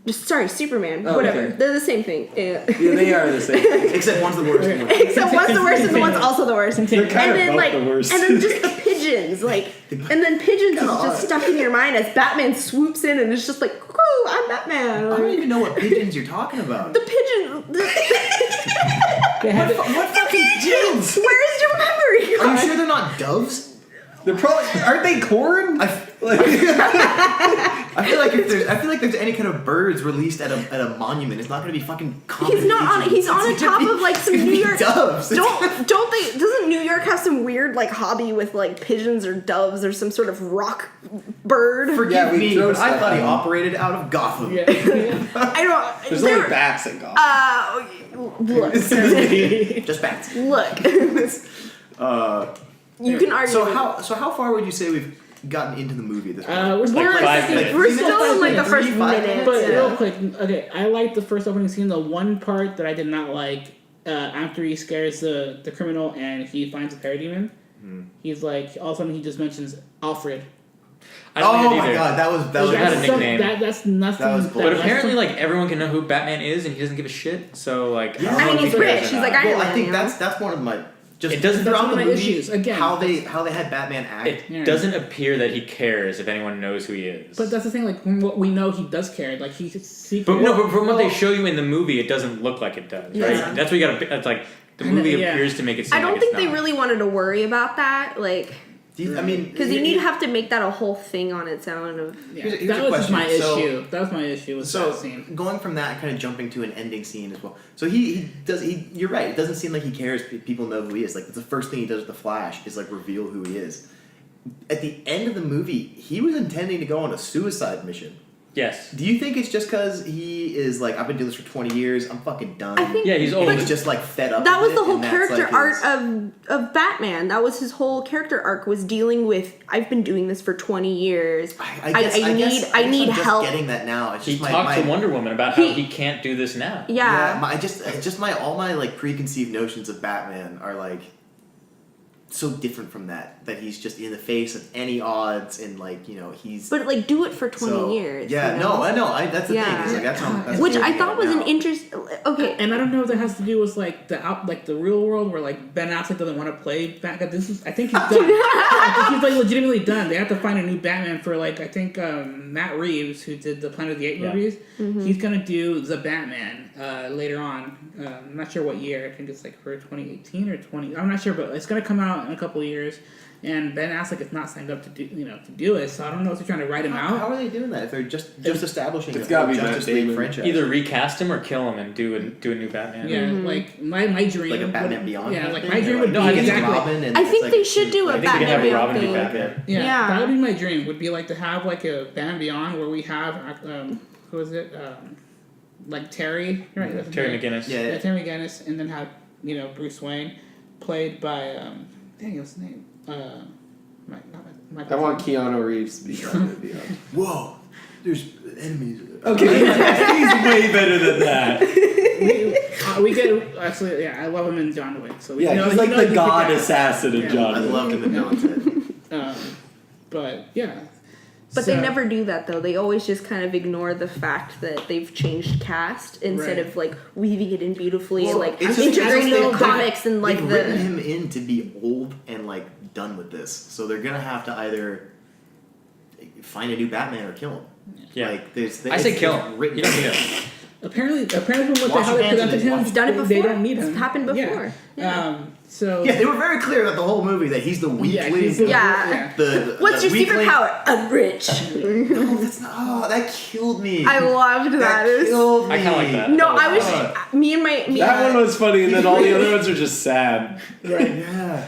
Just sorry, Superman. Oh, whatever. okay. They're the same thing. Yeah. Yeah, they are the same. Except one's the worst. Okay. one. Except one's the worst and the one's also the worst. They're kind and of then both like the worst. and then just the pigeons, like and then pigeons is just stuck in your mind as Batman swoops in and it's just like, "Cuckoo, I'm Batman." I don't Like, even know what pigeons you're talking about. the pigeon. They have What fucking pigeons? Where is your memory? Are you gone? sure they're not doves? They're probably aren't they corn? I feel like if there's any kind of birds released at a monument, it's not gonna be fucking common. He's not on. pigeons. He's on It's top gonna of like some it's New gonna be York. doves. Don't they? Doesn't New York have some weird like hobby with like pigeons or doves or some sort of rock bird? Forgive Yeah, we me, throw but I stuff thought he at 'em. operated out of Gotham. Yeah. I don't. There's they're- only bats in Gotham. Look, Just bats. look. You can argue. So how far would you say we've gotten into the movie at this point? We're still We're, 5 minutes. we're still in like the 3, first 5 minute. minutes. But yeah. real quick, okay, I like the first opening scene. The one part that I did not like, after he scares the criminal and he finds a parademon, he's like, all of a sudden he just mentions Alfred. I don't Oh think it my either. god, that was He had a That's nickname. That's nothing. That was that- bull- But that's apparently, some- like everyone can know who Batman is, and he doesn't give a shit. So like, Yeah. don't know I mean, if he's he cares rich. or He's not. like, I well, know I think that, that's one of my just It doesn't- throughout that's the one of my movie issues, again. how they had Batman act. It Yeah. doesn't appear that he cares if anyone knows who he is. But that's the thing. Like from what we know, he does care. Like he's secret. But no, but from what they show you in the movie, it doesn't look like it does, right? Yeah. That's what you gotta. That's like the movie Yeah. appears to make it seem. I don't like think it's they not. really wanted to worry about that, like, I mean, because you need to have to make that a whole thing on its own. Of Yeah, Here's a that was just question. my So- issue. That was my issue with So that scene. going from that, kind of jumping to an ending scene as well. So he does. You're right. It doesn't seem like he cares. People know who he is. Like the first thing he does with the Flash is like reveal who he is. At the end of the movie, he was intending to go on a suicide mission. Yes. Do you think it's just because he is like, I've been doing this for 20 years, I'm fucking done? I think Yeah, he's old. And he's just like fed up. that with was the it, whole and that's, character like, arc his- of Batman. That was his whole character arc, was dealing with, I've been doing this for 20 years. I guess I need I'm need just help. getting that now. It's He just talked my to Wonder Woman about how He- he can't do this now. Yeah. all my like preconceived notions of Batman are like so different from that he's just in the face of any odds and like he's. But like, do it for 20 years. Yeah, you know? no, I know. That's the Yeah. thing. It's like, that's Which what I I'm thought was now. an interest. Okay. And I don't know if that has to do with like the real world where like Ben Affleck doesn't want to play Batman. I think he's done. I think he's like legitimately done. They have to find a new Batman for like I think Matt Reeves, who did the Planet of the Apes movies. Mm-hmm. He's gonna do the Batman later on. I'm not sure what year. I think it's like for 2018 or 20. I'm not sure, but it's gonna come out in a couple of years. And Ben Affleck is not signed up to do it. So I don't know if they're trying to write him out. How are they doing that if they're just establishing It's a gotta be Justice Matt League Damon. franchise? Either recast him or kill him and do a new Batman. Yeah, like my dream. like a Batman would, Beyond. Yeah, kind of like thing? my dream Or would be No, I think exactly. Robin and I it's think like- they should do I a think they can Batman have Beyond Robin be thing. Batman. Yeah, Yeah. that would be my dream. Would be like to have like a Batman Beyond where we have who is it? Like Terry, right? That's his Terry name. McGinnis. Yeah. Terry McGinnis, and then have Bruce Wayne, played by dang, what's his name? I want Keanu Reeves to be Batman Beyond. Whoa, there's enemies. Okay, he's way better than that. we get actually, yeah, I love him in John Wick. So we Yeah, know, he's like know the he's god guy. assassin of Yeah. John I Wick. loved him in Johnson. But yeah, But So- they never do that though. They always just kind of ignore the fact that they've changed cast instead Right. of like weaving it in beautifully and like it's just- integrating it's the just- comics and like they've written the. him in to be old and like done with this, so they're gonna have to either find a new Batman or kill him. Yeah. Like there's. I say it's kill him. written You don't need in. him. apparently from Wash how your they hands of presented it. him, It's done it they before. don't need It's him. happened before. Yeah. So Yeah, they were very clear that the whole movie that he's the weakling. he's the- Yeah. What's the your weakling- superpower? I'm rich. No, that's not. Oh, that killed me. I loved that. That It was- killed me. I kinda like that. No, I was. God. Me and my. That one was funny, and then all the other ones are just sad. Right. Yeah.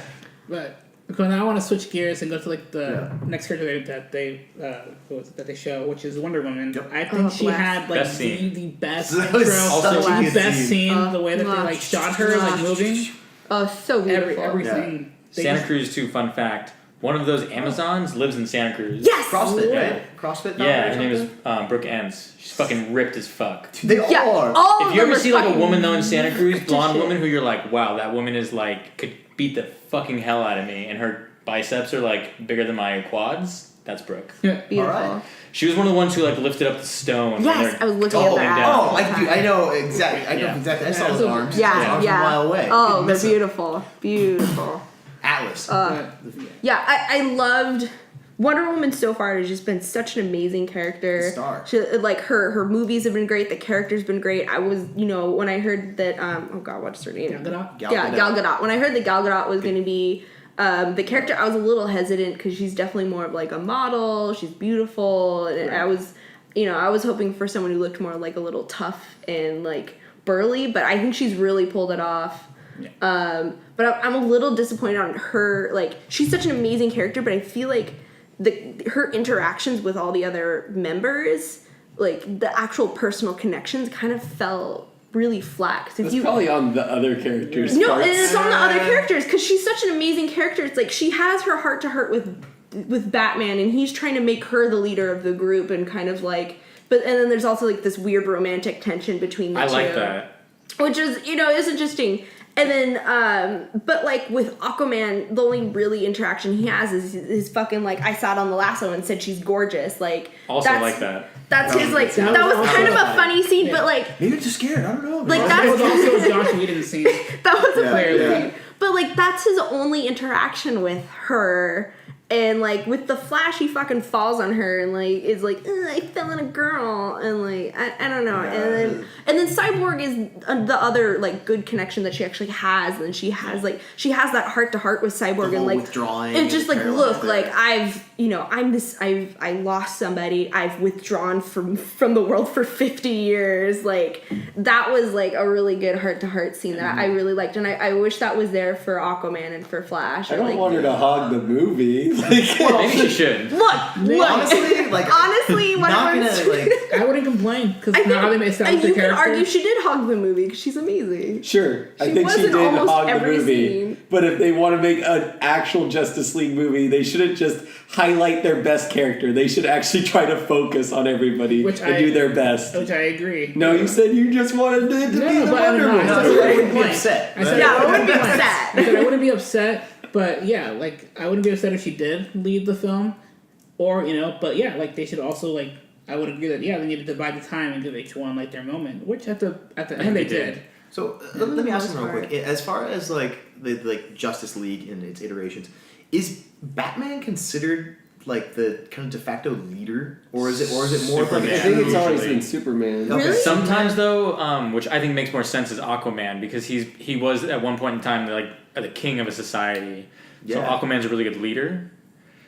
But because now I want to switch gears and go to like the Yeah. next character that they show, which is Wonder Woman. Yep. I think she bless. had like Best scene. the best That intro, was such a the good best scene. scene, the way that they like shot her like moving, Oh, so beautiful. everything. They Santa just- Cruz too. Fun fact: one of those Amazons lives in Santa Cruz. Yes. CrossFit, Yeah. right? CrossFit. Yeah, her or name is something? Brooke Entz. She's fucking ripped as fuck. They Yeah. are. All If of you them ever are see like a fucking woman though in Santa Cruz, to blonde shit. woman who you're like, wow, that woman is like could beat the fucking hell out of me, and her biceps are like bigger than my quads. That's Brooke. Beautiful. Alright. She was one of the ones who like lifted up the stone. when Yes, they're I was looking at tumbling that. down. Oh, I know exactly. I know Yeah. exactly. I saw Yeah, his so- arms. Yeah, His arms yeah. from a mile away. Oh, Couldn't they're miss him. beautiful. Beautiful. Atlas. Yeah, I loved Wonder Woman so far. Has just been such an amazing character. Star. She, like her movies have been great. The character's been great. I was, when I heard that, oh god, what's her name? Gal Gadot? Gal Gadot. When I heard that Gal Gadot was going to be the character, I was a little hesitant because she's definitely more of like a model. She's beautiful, and I was, I was hoping for someone who looked more like a little tough and like burly. But I think she's really pulled it off. But I'm a little disappointed on her. Like, she's such an amazing character, but I feel like her interactions with all the other members, like the actual personal connections, kind of fell really flat. 'Cause if It's you probably on the other characters' no, parts. and it's on the other characters because she's such an amazing character. It's like she has her heart to heart with Batman, and he's trying to make her the leader of the group, and kind of like. But and then there's also like this weird romantic tension between the I two. like that. Which is, is interesting. And then, but like with Aquaman, the only really interaction he has is his fucking like, I sat on the lasso and said she's gorgeous. Like, Also that's, like that. That's his like, That that was was kind of also- a funny scene, but like, Maybe it's just scared. I don't know. Like, That was also Josh Whedon's scene. that was a Yeah, funny yeah. scene. But like, that's his only interaction with her. And like with the Flash, he fucking falls on her and like is like, I fell on a girl, and like I don't know. And then Cyborg is the other like good connection that she actually has, and she has that heart to heart with Cyborg, The and whole like withdrawing and just and like paralyzed look, there. like I lost somebody, I've withdrawn from the world for 50 years. Like that was like a really good heart to heart scene that I really liked, and I wish that was there for Aquaman and for Flash. I or, don't like, want her to hog the movie. Like, Maybe she should. Look, Honestly, like honestly, what not I gonna was, like. I wouldn't complain because I now they think established the you could character. argue she did hog the movie because she's amazing. sure, I She think was she in did almost hog the every movie. scene. But if they want to make an actual Justice League movie, they shouldn't just highlight their best character. They should actually try to focus on everybody Which and I- do their best. Which I agree. No, you said you just wanted it to be the but I Wonder don't know. Woman. I No, said I I wouldn't be complain. upset. I said Yeah, I I wouldn't be complain. upset. I said I wouldn't be upset. But yeah, like I wouldn't be upset if she did lead the film, or but yeah, like they should also like I would agree that they need to divide the time and give each one like their moment, which at the end they did. So let me ask you real quick. As far as like the Justice League and its iterations, is Batman considered like the kind of de facto leader, or is it more Superman. like I think it's always Usually. been Superman. Okay. Really? Sometimes though, which I think makes more sense, is Aquaman, because he was at one point in time like the king of a society. So Yeah. Aquaman's a really good leader.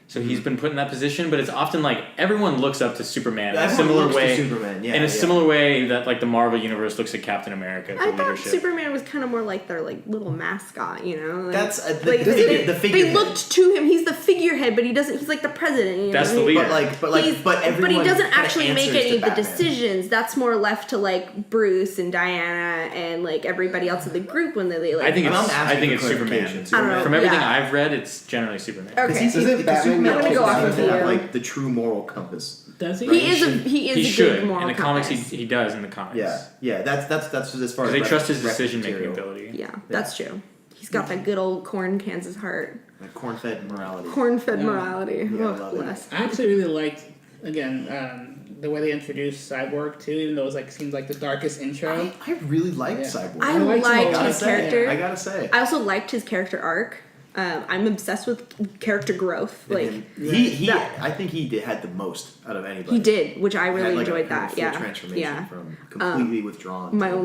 So he's been put in that position, but it's often like everyone looks up to Superman in a Everyone similar looks to way. Superman, yeah, in a yeah. similar way that like the Marvel universe looks at Captain America for I thought leadership. Superman was kind of more like their like little mascot, Like, That's, the like, figurehead. they looked to him. He's the figurehead, but he doesn't. He's like the president. You That's know? the leader. but He's- but everyone he doesn't kinda actually make answers any to of the Batman. decisions. That's more left to like Bruce and Diana and like everybody else in the group when they like. I think I'm it's asking for Superman. clarification. I don't know. From everything Yeah. I've read, it's generally Superman. Okay. Because Doesn't Batman Superman I'm gonna go also off seems of to have, you. like the true moral compass. Does he? He is a He good should. moral In the comics, compass. he does in the comics. Yeah, that's as far as They trust his reference decision-making material. ability. Yeah, that's true. He's got that good old corn Kansas heart, Like corn-fed morality. corn-fed Yeah. morality. Yeah, I Oh, love it. bless. I actually really liked again the way they introduced Cyborg too, even though it was like seems like the darkest intro. I really liked Yeah. Cyborg. I liked him a liked lot. his character. I gotta say. I also liked his character arc. I'm obsessed with character growth. Like he that- I think he had the most out of anybody. he did, which I He had, really like, enjoyed a that. full Yeah, transformation yeah. from completely withdrawn. My to-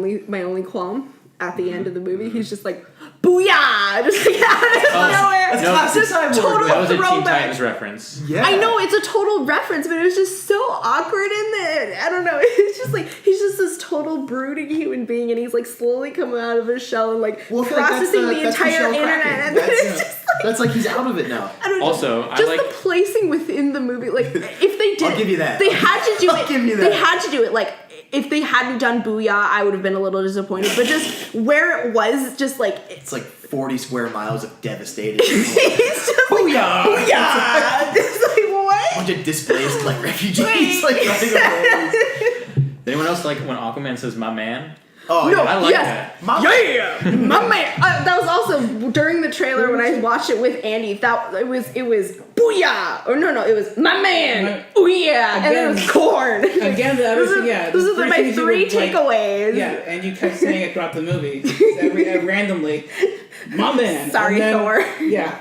only qualm at the end of the movie, he's just like, "Booyah!" Just like out of nowhere. That's No, classic just Cyborg. total That was a Teen throwback. Titans reference. Yeah. I know it's a total reference, but it was just so awkward in that I don't know. It's just like he's just this total brooding human being, and he's like slowly coming out of his shell and like Well, I feel like processing the that's entire shell internet. cracking. And That's- it's just like That's like he's out of it now. I don't know. Also, I just like- the placing within the movie. Like if they did, I'll give you that. They had to do I'll it. give you They that. had to do it. Like if they hadn't done Booyah, I would have been a little disappointed. But just where it was, just like It's like 40 square miles of devastated. he's just like Booyah. Just like what? bunch of displaced like refugees Wait. like running away. Anyone else like when Aquaman says "my man"? Oh No, I like yes. that. My- Yeah, my man. That was also during the trailer when I watched it with Andy. That it was booyah or no, it was my man. Oh yeah, and then it was Again- corn. Again, the other thing, yeah. Those are my things you three would, like- takeaways. Yeah, and you kept saying it throughout the movie, randomly. My man. Sorry, And then- Thor. Yeah,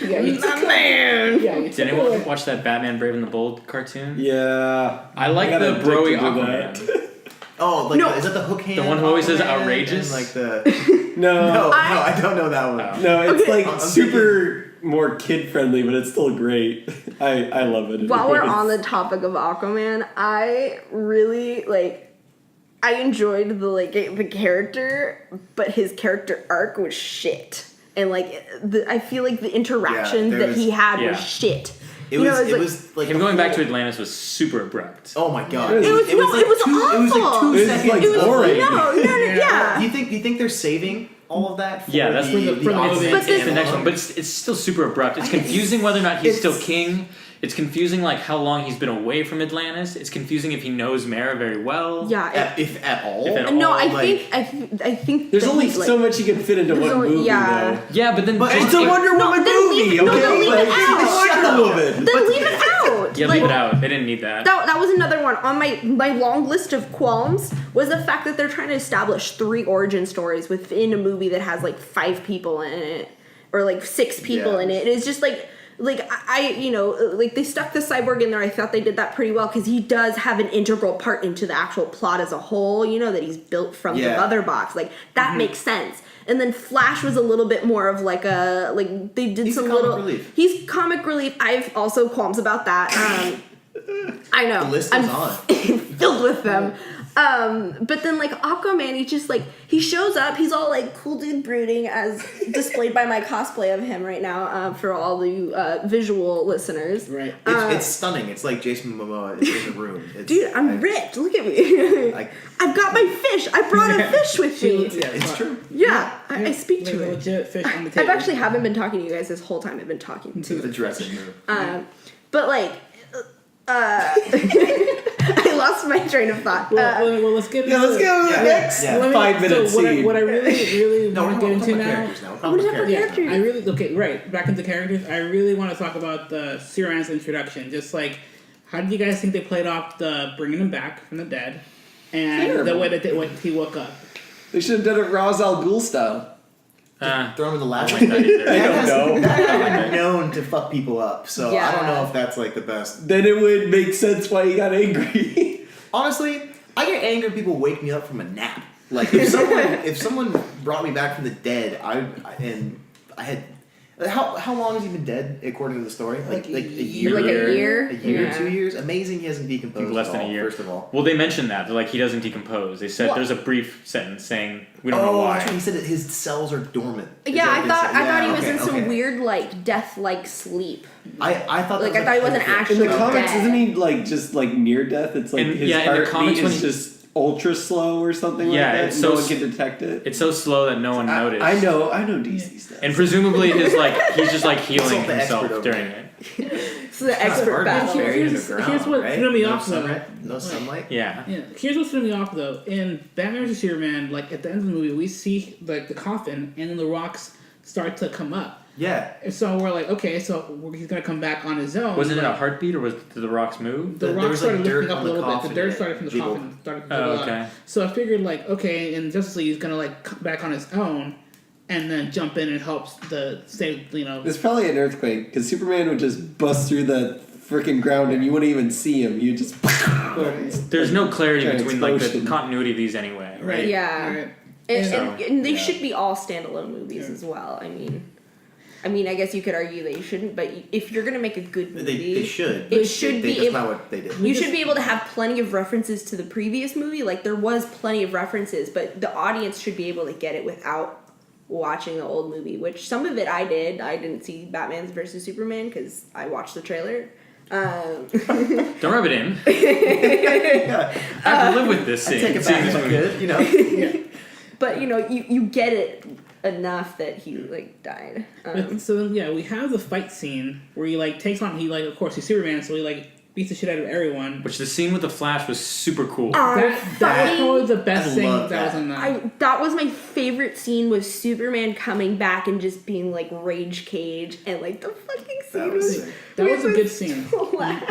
yeah. You My man. Yeah, you Did took anyone away. watch that Batman Brave and the Bold cartoon? Yeah. I like got the addicted broy to Aquaman. Oh, like No. is that the hook hand? The one who always says Aquaman outrageous? and, like the No. no, I don't know that one. Oh. No, it's Okay. like I'm super more kid friendly, but it's still great. I love it. While we're It's- on the topic of Aquaman, I really I enjoyed the character, but his character arc was shit. And I feel like the interactions there that was- he had yeah. was shit. It You was know, it was like Him the going back to whole- Atlantis was super abrupt. Oh my god! It was It was like awful. It was like 2 It was, seconds. like, It was boring. no, yeah. Do you think they're saving all of that? For Yeah, that's for the movie. Aquaman But this- It's the next one, but it's still super abrupt. It's confusing whether or not he's still It's- king. It's confusing how long he's been away from Atlantis. It's confusing if he knows Mara very well. Yeah. if at all. If at No, all, I think There's that only he, so much you can fit into there's one only- movie, yeah. though. Yeah, but then But just It's a like- Wonder Woman then movie, leave- no, okay? then leave it Like, out. it's Wonder Woman. Then leave it out. yeah, leave it out. They didn't need that. That was another one on my long list of qualms was the fact that they're trying to establish 3 origin stories within a movie that has 5 people in it or 6 people Yeah. in it. It's just they stuck the cyborg in there. I thought they did that pretty well because he does have an integral part into the actual plot as a whole. You know that he's built from the Yeah. mother box. That makes sense. And then Flash was a little bit more of they did He's some a comic little. relief. He's comic relief. I've also qualms about that. I know. The list I'm is on. filled with them. But then Aquaman, he just he shows up. He's all cool dude brooding, as displayed by my cosplay of him right now for all the visual listeners. Right. It's stunning. It's like Jason Momoa is in the room. It's, Dude, I'm ripped. Look at me. I've got my fish. I brought a fish with me. Yeah, It's true. Yeah, I speak There's to a it. legit fish on the table. I've actually haven't been talking to you guys this whole time. I've been talking to The dressing room. But I lost my train of thought. Well, let's get Yeah, let's go to the Yeah, next yeah. Let me- 5 minute so scene. what I really No, want to we're get talking into about now. characters now. We're What talking about about characters. characters? I really right back into characters. I really want to talk about the Siran's introduction. Just like, how did you guys think they played off the bringing him back from the dead, and the Terrible. way that when he woke up? They should have done it Ra's al Ghul style. Throw him in the lab. I like that either. I don't know. That is known to fuck people up, so I don't Yeah. know if that's like the best. Then it would make sense why he got angry. Honestly, I get angry when people wake me up from a nap. Like if someone brought me back from the dead, I had how long has he been dead according to the story? Like a year, Like a year? a year, Yeah. 2 years. Amazing, he hasn't decomposed. Less at than a all, year. First of all. Well, they mentioned that. They're like, he doesn't decompose. They said What? there's a brief sentence saying, we don't know Oh, why. that's what he said. That his cells are dormant. Is Yeah, that I what thought said? I thought he was okay, in some okay. weird like death-like sleep. I thought that Like, was I thought he wasn't perfect. actually In the comics, dead. isn't he like just like near death? It's like And- his yeah, in the heartbeat comics when is he- just ultra slow or something Yeah, like that. it's no so one s- can detect it. It's so slow that no one noticed. I know DC stuff. And presumably his like he's just like healing Consult the himself expert over during there. it. It's the expert Hard to battle. bury Here's- underground, here's what right? threw me No off, though. sunlight, no sunlight. Yeah. Yeah, here's what threw me off though. In Batman vs Superman, like at the end of the movie, we see like the coffin, and then the rocks start to come up. Yeah. And so we're like, okay, so he's gonna come back on his own. Wasn't it like, a heartbeat or did the rocks move? The There rocks was, started like, dirt lifting up a on the little bit. The coffin dirt and started from the jiggled. coffin. Started to Oh, jiggle up. okay. So I figured like, okay, in Justice League he's gonna like come back on his own, and then jump in and help the state. You know, It's probably an earthquake because Superman would just bust through the freaking ground and you wouldn't even see him. You just. There's no clarity Giant between like the explosion. continuity of these anyway, right? right? Yeah. Right. And, So, and they yeah. should be all standalone movies as well. I mean, I guess you could argue they shouldn't, but if you're gonna make a good movie, They should. It should be That's able- not what they did. you should be able to have plenty of references to the previous movie. Like there was plenty of references, but the audience should be able to get it without watching the old movie. Which some of it I did. I didn't see Batman vs Superman because I watched the trailer. Don't rub it in. Yeah. I have to live with this I scene. take it seeing back this if I movie. could, you know. But you know, you get it enough that he like died. But, so then, yeah, we have the fight scene where he like takes on of course he's Superman, so he like beats the shit out of everyone. Which the scene with the Flash was super cool. That's probably the best I thing love that was that. in that. That was my favorite scene was Superman coming back and just being like rage cage and like the fucking scene That was was sick. That was a good scene.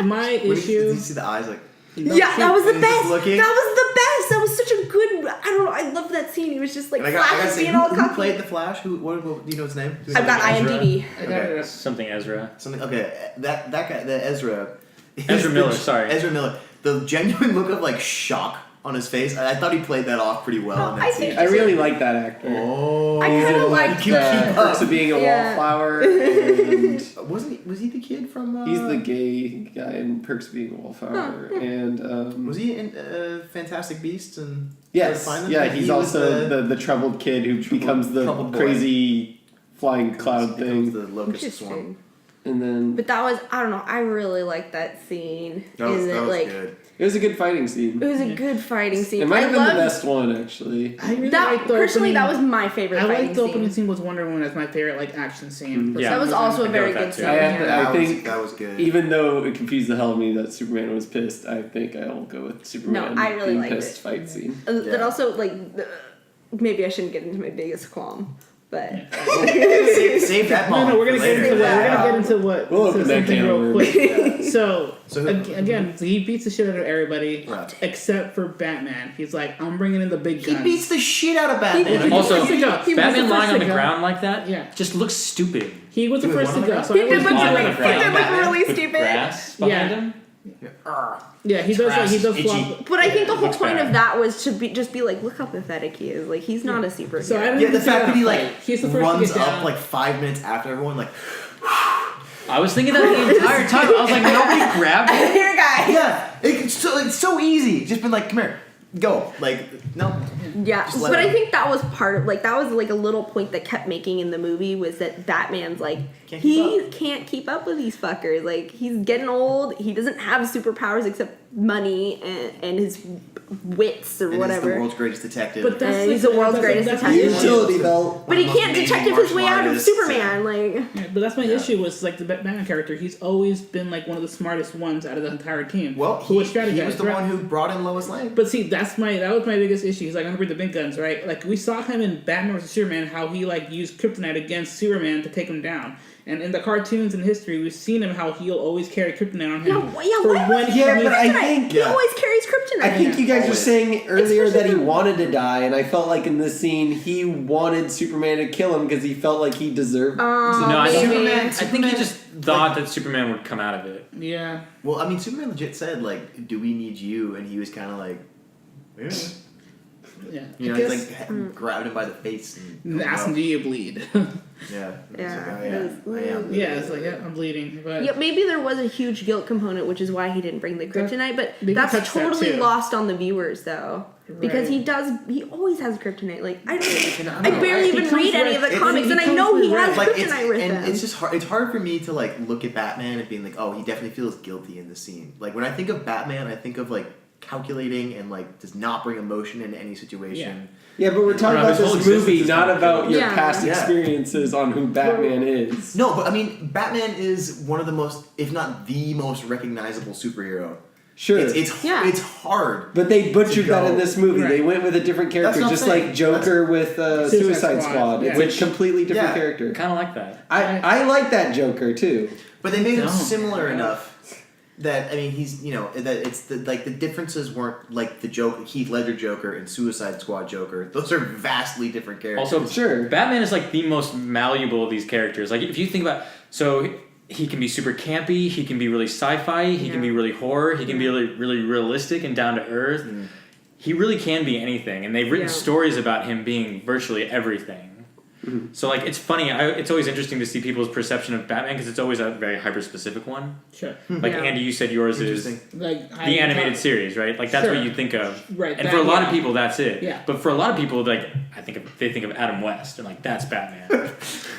My Did you issue. see the eyes like? yeah, that was the He's best. just looking. That was the best. That was such a good. I don't know. I love that scene. He was just like And I gotta Flash say, being all who cocky. played the Flash? What do you know his name? I've got Ezra? IMDb. I got Okay. it. Something Ezra. Something. Okay, that guy, the Ezra. Ezra Miller, sorry. Ezra Miller. The genuine look of like shock on his face. I thought he played that off pretty well Oh, in I that think- scene. I really like that actor. Oh, I kinda like Like keep up. Perks of Being a Yeah. Wallflower, and Was he the kid from? he's the gay guy in Perks of Being a Wallflower, and Was he in Fantastic Beasts and? yes, Find them? yeah, He he's was also the troubled kid who becomes the troubled boy. crazy flying cloud becomes thing, the locust swarm. Interesting. and then But that was I don't know. I really liked that scene. That was, in that that, was like good. it was a good fighting scene. it was a good fighting scene. It might I have been the loved best one actually. I really that. liked the Personally, opening. that was my favorite I fighting liked the opening scene. scene with Wonder Woman as my favorite like action scene. For Yeah. some That was reason. also a I go very with good that, too. scene. I have to- yeah. I think that was good. Even though it confused the hell out of me that Superman was pissed, I think I'll go with Superman. I really being liked pissed it. fight scene. That Yeah. also like maybe I shouldn't get into my biggest qualm, but Save that No, moment. no, we're gonna for get later. into that. We're Yeah. gonna get into what. We'll to open that something can real of quick. worms. So, So- again, so he beats the shit out of everybody Right. except for Batman. He's like, I'm bringing in the big He guns. beats the shit out of Batman. He Also, was the first to go. He was Batman the lying first on to the go. ground like that Yeah. just looks stupid. He was the Dude, first to what go. am I So he I did was look lying on really, the he ground. did look really With stupid. grass behind Yeah. him. yeah, he does. Like, he does Itchy. flop. But I think the whole Looks point bad. of that was to be like, look how pathetic he is. Like he's not a superhero. So I don't Yeah, even the see fact that he a like fight. He's the first runs to get up down. like 5 minutes after everyone, like I was thinking that the entire time. I was like, nobody grabbed him. here, guy. yeah, it's so easy. Just been like, come here, go. Like no, Yeah, Just let but I him. think that was part of like that was like a little point that kept making in the movie was that Batman's like Can't he keep can't keep up with these fuckers. Like he's getting old. He doesn't have superpowers except money and his wits or And whatever. He's the world's greatest detective. But that's He's the world's greatest detective. Utility belt. But he One of the can't most detective amazing his way out of martial artists. Superman. Like, Yeah, but that's my Yeah. issue with like the Batman character. He's always been like one of the smartest ones out of the entire team. well, who would he strategize. was the right? one who brought in Lois Lane. But see, that was my biggest issue. He's like, I'm gonna bring the big guns, right? Like we saw him in Batman vs Superman, how he like used kryptonite against Superman to take him down. And in the cartoons and history, we've seen him how he'll always carry kryptonite on him. for why when was he Yeah, needs- but I kryptonite? think- he Yeah. always carries kryptonite. I think you guys were Always. saying earlier that he Especially- wanted to die, and I felt like in this scene he wanted Superman to kill him because he felt like he deserved. No, I think, maybe. I think he just thought that Superman would come out of it. Yeah. Well, I mean, Superman legit said, like, do we need you? And he was kind of like, yeah. Yeah. You know, I he's guess- like, grabbed him by the face. And, ask him, do you bleed? Yeah. Yeah. It's like, oh, yeah, I am. yeah, it's like, yeah, I'm bleeding. But Yeah, maybe there was a huge guilt component, which is why he didn't bring the kryptonite. But They can that's touch that totally too. lost on the viewers, though, because Right. he always has kryptonite. Like I And I don't know, barely He even comes read any of the red- comics, he and I comes know he with has red. like it's kryptonite with and him. it's just hard. It's hard for me to like look at Batman and being like, oh, he definitely feels guilty in this scene. Like when I think of Batman, I think of like calculating and like does not bring emotion into any situation. Yeah, but we're talking No, about his whole this movie, existence is not not about your Yeah. past Yeah. experiences on who Batman is. No, but I mean, Batman is one of the most, if not the most recognizable superhero. Sure. Yeah. It's hard. But they butchered To that go. in this movie. Right. They went with a different character, what I'm just saying. like Joker with Suicide Squad. Yeah. It's a completely different Yeah. character. Kind of like that. I like that Joker too. But they made him No. similar Yeah. enough that I mean he's that it's the like the differences weren't like the Joker, Heath Ledger Joker and Suicide Squad Joker. Those are vastly different characters. Also, Sure. Batman is like the most malleable of these characters. Like if you think about, so he can be super campy, he can be really sci-fi, he can be really horror, he can be really really realistic and down to earth. He really can be anything, and they've written Yeah. stories about him being virtually everything. So like it's funny. It's always interesting to see people's perception of Batman because it's always a very hyper specific one. sure. Like Yeah. Andy, you said yours is Interesting. Like the animated series, right? Like that's Sure. what you think of, Right, And that- for a lot yeah. of people, that's it. Yeah. But for a lot of people, like they think of Adam West, and like that's Batman.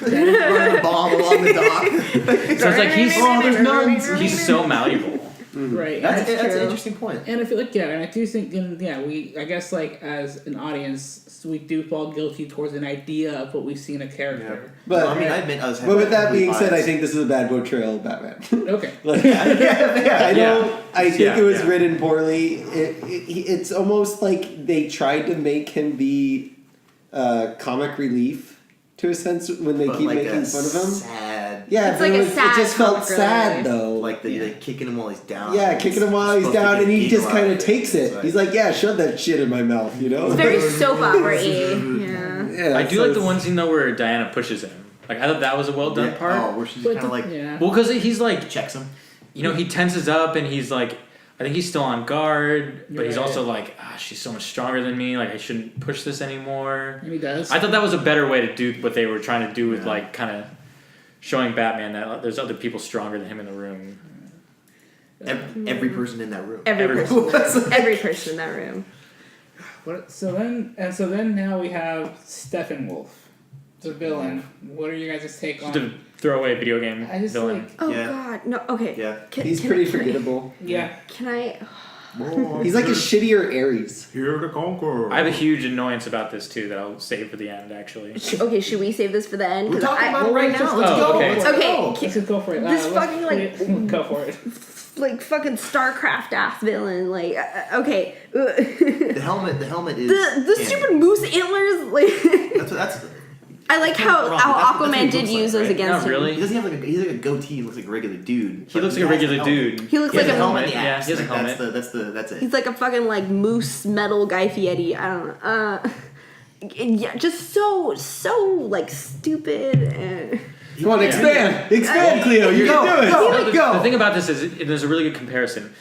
Running a bomb along the dock. So it's like there's nuns. he's so malleable. Right. That's an true. interesting point. And I feel like and I do think I guess like as an audience we do fall guilty towards an idea of what we see in a character. But, Well, I mean, I admit I was. but with that heavily being said, I biased. think this is a bad portrayal of Batman. Okay. Like, yeah. I don't. I think Yeah, it was yeah. written poorly. It's almost like they tried to make him be comic relief to a sense when they But keep like making a fun of him. Sad. Yeah, It's but like a it sad just felt comic sad relief. though. Like the kicking him while he's down. Yeah, kicking him while he's supposed to down, be and he beat just him kind up. of takes it. It's He's like, "Yeah, shove that shit in my mouth," you know. It's very soap opera-y. Yeah. Yeah, I do so like the it's- one scene though where Diana pushes him. Like I thought that was a well done Yeah. part. Oh, where she's But kind of like yeah. Well, because he's like, checks him. he tenses up and he's like, I think he's still on guard, but he's Right. also like, she's so much stronger than me. Like I shouldn't push this anymore. And he does. I thought that was a better way to do what they were trying to do with Yeah. like kind of showing Batman that there's other people stronger than him in the room. Every person in that room. Every Everyone. person. Every person in that room. So then now we have Steppenwolf, the villain. What are you guys' take on? Just a throwaway video game I just villain. like Oh Yeah. God, no. Okay. Yeah. He's pretty forgettable. yeah. Can I? He's like a shittier Ares. Here to conquer. I have a huge annoyance about this too that I'll save for the end actually. Okay, should we save this for the end? We're 'Cause talking I- about it right now. Let's Oh, go. okay. Let's Okay. go. Let's just go for it. This Let's fucking, play like- it. Go for it. like fucking StarCraft ass villain. Like okay, The helmet is the canon. stupid moose antlers. Like That's I like how Wrong. how That's what Aquaman he did looks use like, those right? against Not him. really. he doesn't have like he's like a goatee. He looks like a regular dude. He looks like a has regular the helmet. dude. He looks He has like a a helmet. Yeah, Yeah, he has a like, helmet. That's it. He's like a fucking like moose metal Guy Fieri. I don't know. And yeah, just so like stupid and. Come on, expand, Cleo. You Go, can do it. go. No, the thing about this is there's a really good comparison.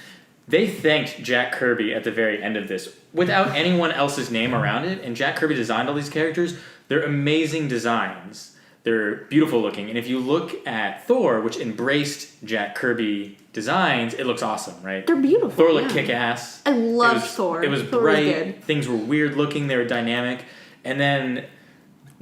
They thanked Jack Kirby at the very end of this without anyone else's name around it, and Jack Kirby designed all these characters. They're amazing designs. They're beautiful looking, and if you look at Thor, which embraced Jack Kirby designs, it looks awesome, right? They're beautiful. Thor looked yeah. kick-ass. I loved it was, Thor. It was Thor was bright. good. Things were weird looking. They were dynamic, and then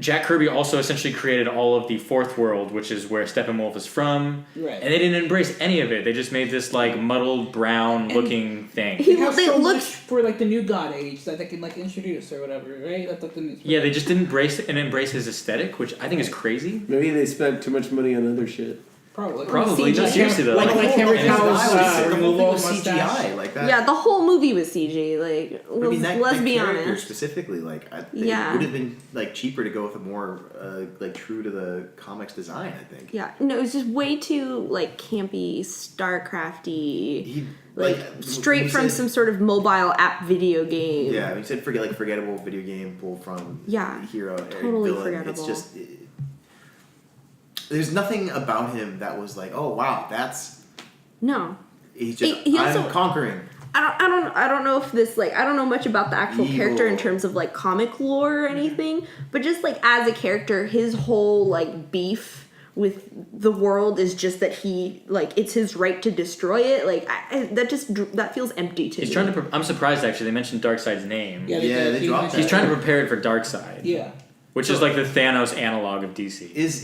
Jack Kirby also essentially created all of the Fourth World, which is where Steppenwolf is from. Right. And they didn't embrace any of it. They just made this like muddled brown looking thing. They have They so look- much for like the new God Age that they can like introduce or whatever, right? That's like the new. Yeah, they just didn't embrace his aesthetic, which I think is crazy. Maybe they spent too much money on other shit. Probably. No, CGI. seriously though. Like Henry the whole Cavill's thing was- the whole removal thing of was mustache. CGI like that. Yeah, the whole movie was CG. Like, I mean, that let's be character honest. specifically, like, it Yeah. would have been like cheaper to go with a more like true to the comics design. I think. Yeah, no, it was just way too like campy, Starcrafty, He like when straight he from said- some sort of mobile app video game. Yeah, he said forgettable video game pulled from Yeah, hero or totally villain. forgettable. It's just there's nothing about him that was like, oh wow, that's No, he's just He also- I'm conquering. I don't know if this like I don't know much about the actual character in Evil. terms of like comic lore or anything, but just like as a character, his whole like beef with the world is just that he like it's his right to destroy it. Like that feels empty to me. He's trying to. I'm surprised actually. They mentioned Darkseid's name. Yeah, Yeah, they dropped He's that. trying to prepare it for Darkseid. Yeah. Which is like the Thanos analog of DC. Is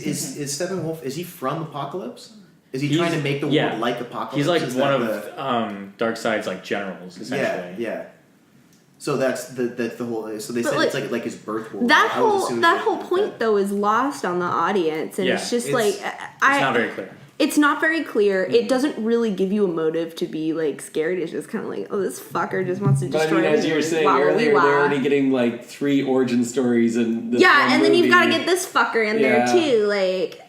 Steppenwolf? Is he from Apocalypse? Is he He's- trying to make the yeah. world like Apocalypse? He's like Is one that of Darkseid's like generals, essentially. Yeah. So that's the whole. So they But, said like, it's like his birth world. that I was whole assuming that whole point though is lost on the audience, and Yeah, it's just it's- like It's not very clear. It's not very clear. It doesn't really give you a motive to be like scared. It's just kind of like, oh, this fucker just wants to But I destroy mean, as you were everything. saying Wah, wah, earlier, wah. they're already getting like 3 origin stories in this Yeah, one and then you've got to movie. get this fucker in there Yeah. too. Like,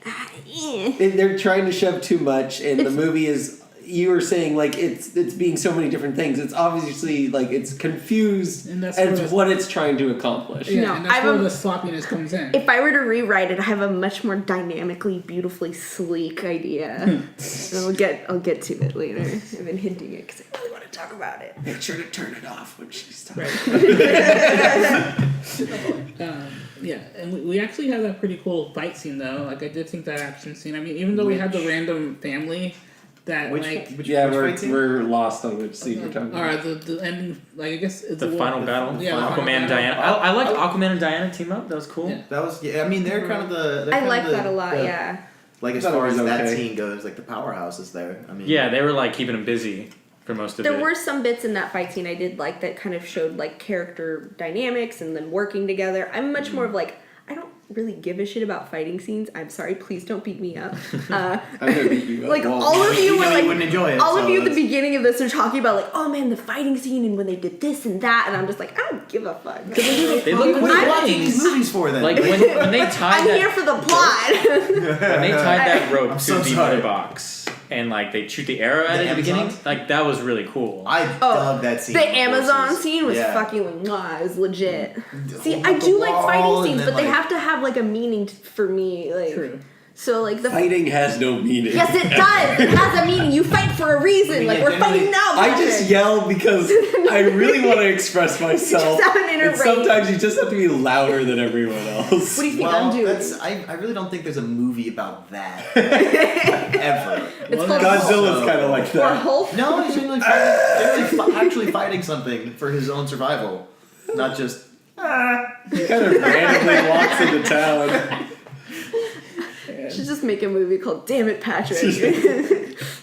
eh. They're trying to shove too much, and the It's- movie is. You were saying like it's being so many different things. It's obviously like it's confused And that's as where- what it's trying to accomplish. Yeah, No, and that's I've where a- the sloppiness comes in. If I were to rewrite it, I have a much more dynamically, beautifully sleek idea. And I'll get to it later. I've been hinting it because I really want to talk about it. Make sure to turn it off when she's talking. Yeah, and we actually had a pretty cool fight scene though. Like I did think that action scene. I mean, even though we had the random family that Which like, Yeah, which we're, fight scene? we're lost on which scene you're talking about. the ending. Like I guess it's The final battle. Yeah, the final Aquaman and battle. Diana. I liked Aquaman and Diana team up. That was cool. Yeah. That was I mean they're kind of the. they're I kind like of the- that a lot. the- Yeah. Like as Thought it far as was that okay. scene goes, like the powerhouse is there. I mean. Yeah, they were like keeping him busy for most of There it. were some bits in that fight scene I did like that kind of showed like character dynamics and them working together. I'm much more of like I don't really give a shit about fighting scenes. I'm sorry, please don't beat me up. I'm gonna beat you up. Like Well, all of you were really like wouldn't enjoy it, all so of you at the that's- beginning of this are talking about like, oh man, the fighting scene and when they did this and that, and I'm just like, I don't give a fuck. They look What are you cool. watching these movies for then? Like when they tied I'm that here for the plot. when they tied that rope I'm to so the sorry. mother box and like they shoot the arrow at The it at the beginning, Amazons? like that was really cool. I dug that scene. The with Amazon horses. scene was Yeah. fucking like, mwah, it was legit. See, Hold I up the do like wall fighting and scenes, then, but they like- have to have like a meaning for me. Like, True. so like the Fighting has no meaning. yes, it does. It has a meaning. You fight for a reason. I mean, like yeah, we're fighting generally- now. I just Patrick. yell because I really want to express myself. Just have an inner And rage. sometimes you just have to be louder than everyone else. What do you think Well, I'm doing? that's I really don't think there's a movie about that ever. It's Well, called Godzilla's So- kind of like Or that. Hulk. No, he's generally actually fighting something for his own survival, not just. He kind of randomly walks into town. Should just make a movie called Damn It, Patrick.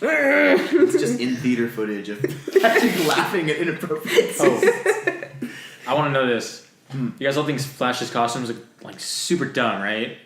It's just in theater footage of Patrick laughing at inappropriate. Oh, I want to know this. You guys all think Flash's costumes look like super dumb, right?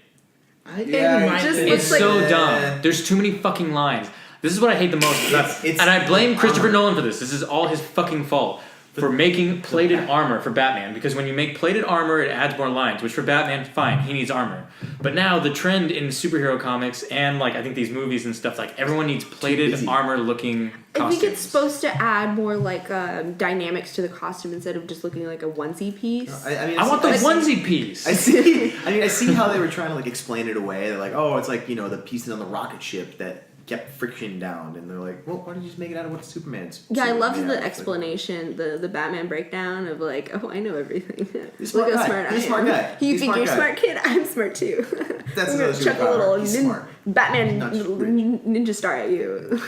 I think Yeah, mine just did. It's looks so like- dumb. There's too many fucking lines. This is what I hate the most. It's- and I blame Christopher armor. Nolan for this. This is all his fucking fault. For making plated armor for Batman. Because when you make plated armor, it adds more lines. Which for Batman, fine. He needs armor. But now the trend in superhero comics and like I think these movies and stuff, like everyone needs plated busy. armor looking I costumes. think it's supposed to add more like dynamics to the costume instead of just looking like a onesie piece. I want the onesie piece. I see. I mean, I see how they were trying to like explain it away. They're like, oh, it's like the pieces on the rocket ship that kept friction down, and they're like, well, why don't you just make it out of what Superman's? Yeah, I suit loved made out the of? Like, explanation, the Batman breakdown of like, oh, I know everything. He's a smart Look how guy. smart I He's a smart am. guy. You He's a think smart you're guy. smart, kid? I'm smart too. That's I'm another gonna chuck a superpower. little He's smart. Batman Not just rich. ninja star at you.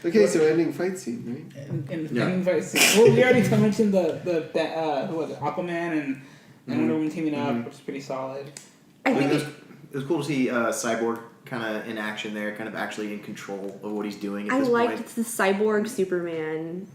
Okay, so ending fight scene, right? in Yeah. fight scene. Well, we already mentioned the who was it, Aquaman and Wonder Woman teaming up, which is pretty solid. I think it was cool to see Cyborg kind of in action there, kind of actually in control of what he's doing at I this liked point. the Cyborg Superman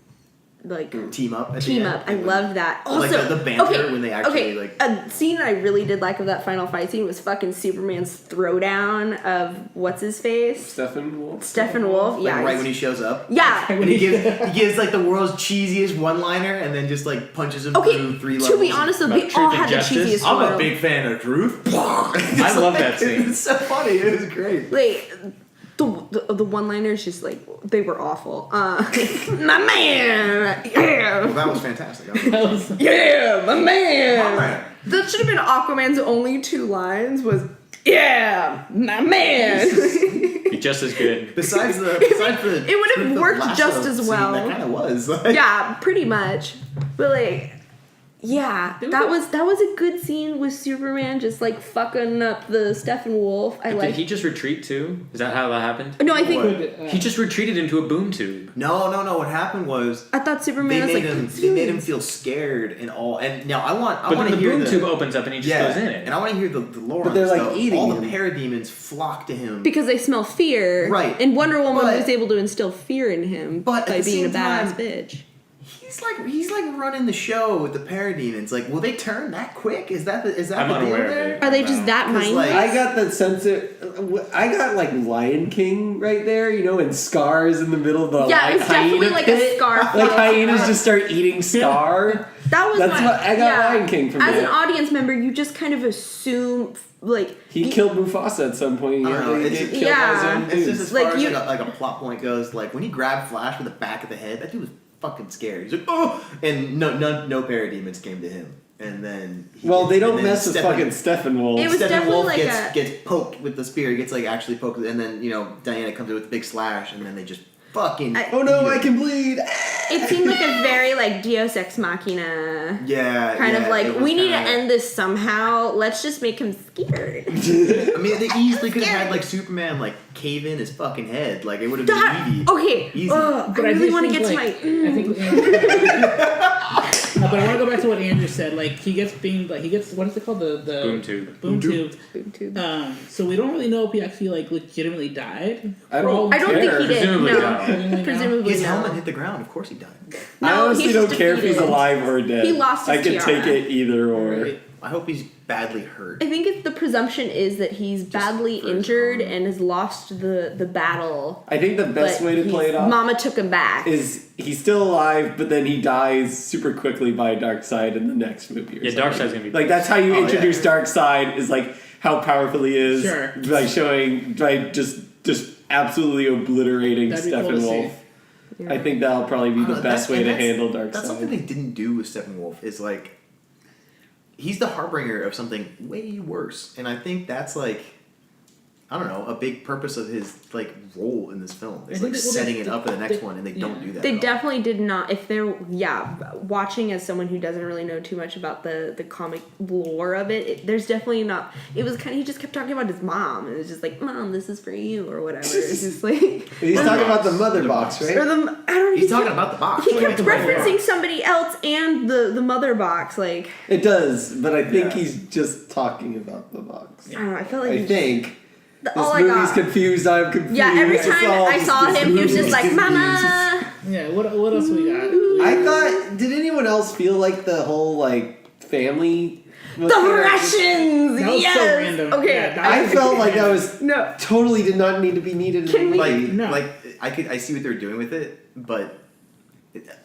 like Team up. At the team end. up. I loved that. Like Also, the banter when they actually like. a scene I really did like of that final fight scene was fucking Superman's throwdown of what's his face, Stephen Wolf. Like Yeah, right when he shows up. yeah. And he gives like the world's cheesiest one-liner and then just like punches him Okay, through 3 to levels. be honest, though, About they truth all and had the justice. cheesiest I'm one. a big fan of truth. I love that scene. It's so funny. It was great. Like the one-liners, just like they were awful. My man, yeah, Well, that was fantastic. That was- yeah, my man. Man. That should have been Aquaman's only 2 lines. Was yeah, my man. Be just as good. Besides the It would have truth of worked lasso just as scene, well. That kind of was. Like, Yeah, pretty much. But like, yeah, that was a good scene with Superman just like fucking up the Stephen Wolf. I Did like. he just retreat too? Is that how that happened? No, I think What? He just retreated into a boom tube. No. What happened was I thought Superman was like. they made him feel scared and all. And now I want But then to the hear boom the tube opens up and he just yeah, goes in it. and I want to hear the lore. But they're, on this, like, though. eating all him. the parademons flock to him. Because they smell fear, Right. And Wonder Woman But- was able to instill fear in him But at by the being a same badass time- bitch. He's like running the show with the parademons. Like, will they turn that quick? Is that I'm the deal unaware of there? it. Are they just that 'Cause, mindless? like, I got the sense of, I got like Lion King right there, you know, and Scar's in the middle of the Yeah, it's definitely hyena like a pit. Scar. Like hyenas just start eating Scar. That was That's my, what I got Lion King from As that. an audience member, you just kind of assume like He killed Mufasa at some point. I don't know, He it's get just- killed by his Yeah. own It's just dudes. as Like, far as you- like a plot point goes. Like when he grabbed Flash with the back of the head, that dude was fucking scared. He's like, oh, and no parademons came to him. And then Well, they don't and then mess with fucking Steppenwolf. It was definitely like gets poked with the spear. He gets like actually poked, and then Diana comes in with a big slash, and then they just fucking. Oh no, eat I him. can bleed. it seemed like a very like Deus Ex Machina kind of like it was we need to kinda- end this somehow. Let's just make him scared. I mean, they easily could have Scared. had like Superman like cave in his fucking head. Like it would have That- been easy. okay, Easy. I But I really do want to think, get to like, my. I think. No, but I want to go back to what Andrew said. Like he gets what is it called the Boom tube. Boom tube. Boom tube. So we don't really know if he actually like legitimately died. I don't I don't think he did. Presumably No, not. presumably His no. helmet hit the ground. Of course he died. I No, honestly he's don't just care if he's defeated. alive or dead. He lost his I can tiara. take it either or. Right. I hope he's badly hurt. I think the presumption is that he's badly for his injured mom. and has lost the battle. I think the best but way to play it off Mama took him back. is he's still alive, but then he dies super quickly by Darkseid in the next movie. Or Yeah, something. Darkseid's gonna be like that's how you Oh, introduce yeah. Darkseid is like how powerful he is Sure. by showing by just absolutely obliterating That'd be cool to Steppenwolf. see. I think that'll probably be I don't the know, best way to handle Darkseid. That's something they didn't do with Steppenwolf. Is like he's the harbinger of something way worse, and I think that's like I don't know a big purpose of his like role in this film. It's I think like that- well, setting they- it up in the next they- one, and they yeah. don't do that. They at all. definitely did not. If they're watching as someone who doesn't really know too much about the comic lore of it, there's definitely not. It was kind of he just kept talking about his mom. It was just like, Mom, this is for you or whatever. It's just like He's talking about the mother box, or right? the I don't. He's talking about the box. He Like, kept it's about the referencing box. somebody else and the mother box. Like It does, but I think Yeah. he's just talking about the box. I don't know. I felt like I he think. This all I movie's got. confused, I'm confused. Yeah, every it's time all I just saw this him, he was just movie's like, confused. Mama. Yeah. What else we got? I thought, did anyone else feel like the whole, like, family... was The kinda- Russians. That was yes. so random. Okay. Yeah, that I was felt like that was No. totally did not need to be needed in Can the we- movie. No. Like I see what they're doing with it, but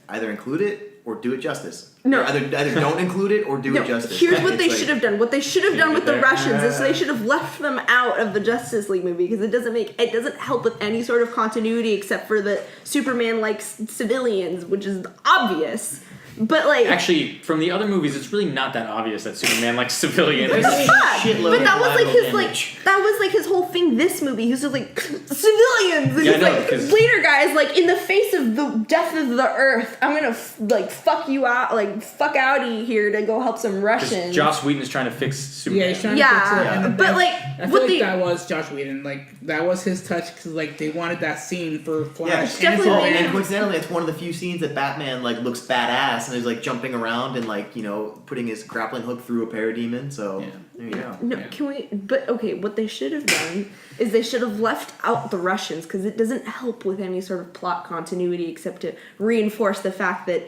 either include it or do it justice. No. Or either don't include it or do No, it justice. here's what It's they like- should have done. What they should have done with the there. Russians is they should have left them out of the Justice League movie because it doesn't help with any sort of continuity except for the Superman likes civilians, which is obvious. But like Actually, from the other movies, it's really not that obvious that Superman likes civilians. There's a yeah, shitload but of that was like collateral his like damage. that was like his whole thing. This movie, he was just like civilians, and Yeah, I he's know, like 'cause- later, guys, like in the face of the death of the Earth, I'm gonna like fuck you out, like fuck outy here to go help some Because Russians. Joss Whedon is trying to fix Superman. Yeah, he's trying to fix it. Yeah, And but then- like I feel what like the that was Josh Whedon. Like that was his touch because like they wanted that scene for Flash. Yeah, and definitely Superman. and coincidentally, it's one of the few scenes that Batman like looks badass badass and is like jumping around and like putting his grappling hook through a parademon. So Yeah. there you go. No, Yeah. can we? But okay, what they should have done is they should have left out the Russians because it doesn't help with any sort of plot continuity except to reinforce the fact that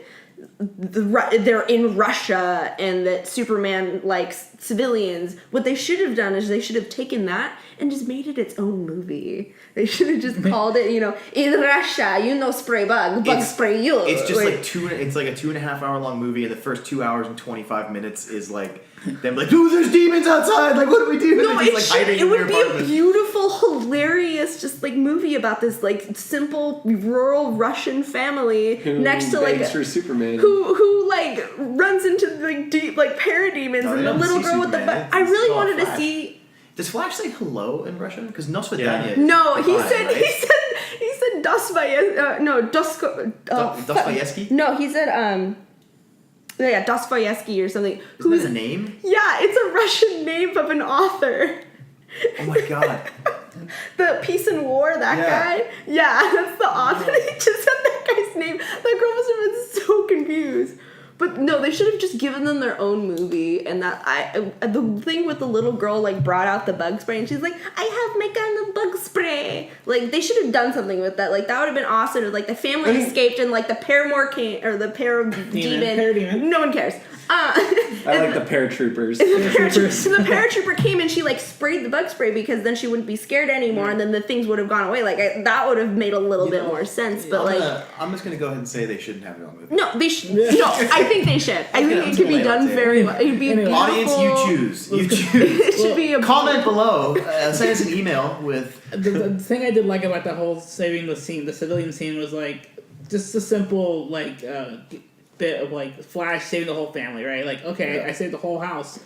they're in Russia and that Superman likes civilians. What they should have done is they should have taken that and just made it its own movie. They should have just called it, in Russia, spray bug spray you. It's just it's like a 2.5 hour long movie, and the first 2 hours and 25 minutes is like them like, ooh, there's demons outside. Like, what do we do? No, And they're just, like, hiding it in would their be a apartment. beautiful, hilarious, just like movie about this like simple rural Russian family Who next to like begs for Superman. who like runs into like deep like parademons Oh, and yeah, the little see girl with the Superman. I It's really all wanted to Flash. see. Does Flash say hello in Russian? Because Nosfedania. Yeah. No, he Fine, said right? he said Dostoevsky. No, Dostoevsky? No, he said yeah, Dostoevsky or something. Isn't that a name? Yeah, it's a Russian name of an author. Oh my god. The Peace and War, that Yeah. guy? Yeah, that's the author. They just said that guy's name. That girl must have been so confused. But no, they should have just given them their own movie. And the thing with the little girl like brought out the bug spray and she's like, I have my gun of bug spray. Like they should have done something with that. Like that would have been awesome. If, like the family escaped and like the paramour came or the Parademon. No one cares. I like the paratroopers. So the paratrooper came and she like sprayed the bug spray because then she wouldn't be scared anymore and then the things would have gone away. Like that would have made a little bit more sense. But I'm just gonna go ahead and say they shouldn't have their own movie. no, they should. No, I think they should. I think I'm it just could be gonna lay it done out there. very well. It'd be Anyway. Audience, you beautiful. choose. You choose. It should be a Comment below. Send us an email with. The thing I did like about that whole saving the civilian scene was like just a simple like bit of like Flash saving the whole family, right? Like, okay, Yeah. I saved the whole house,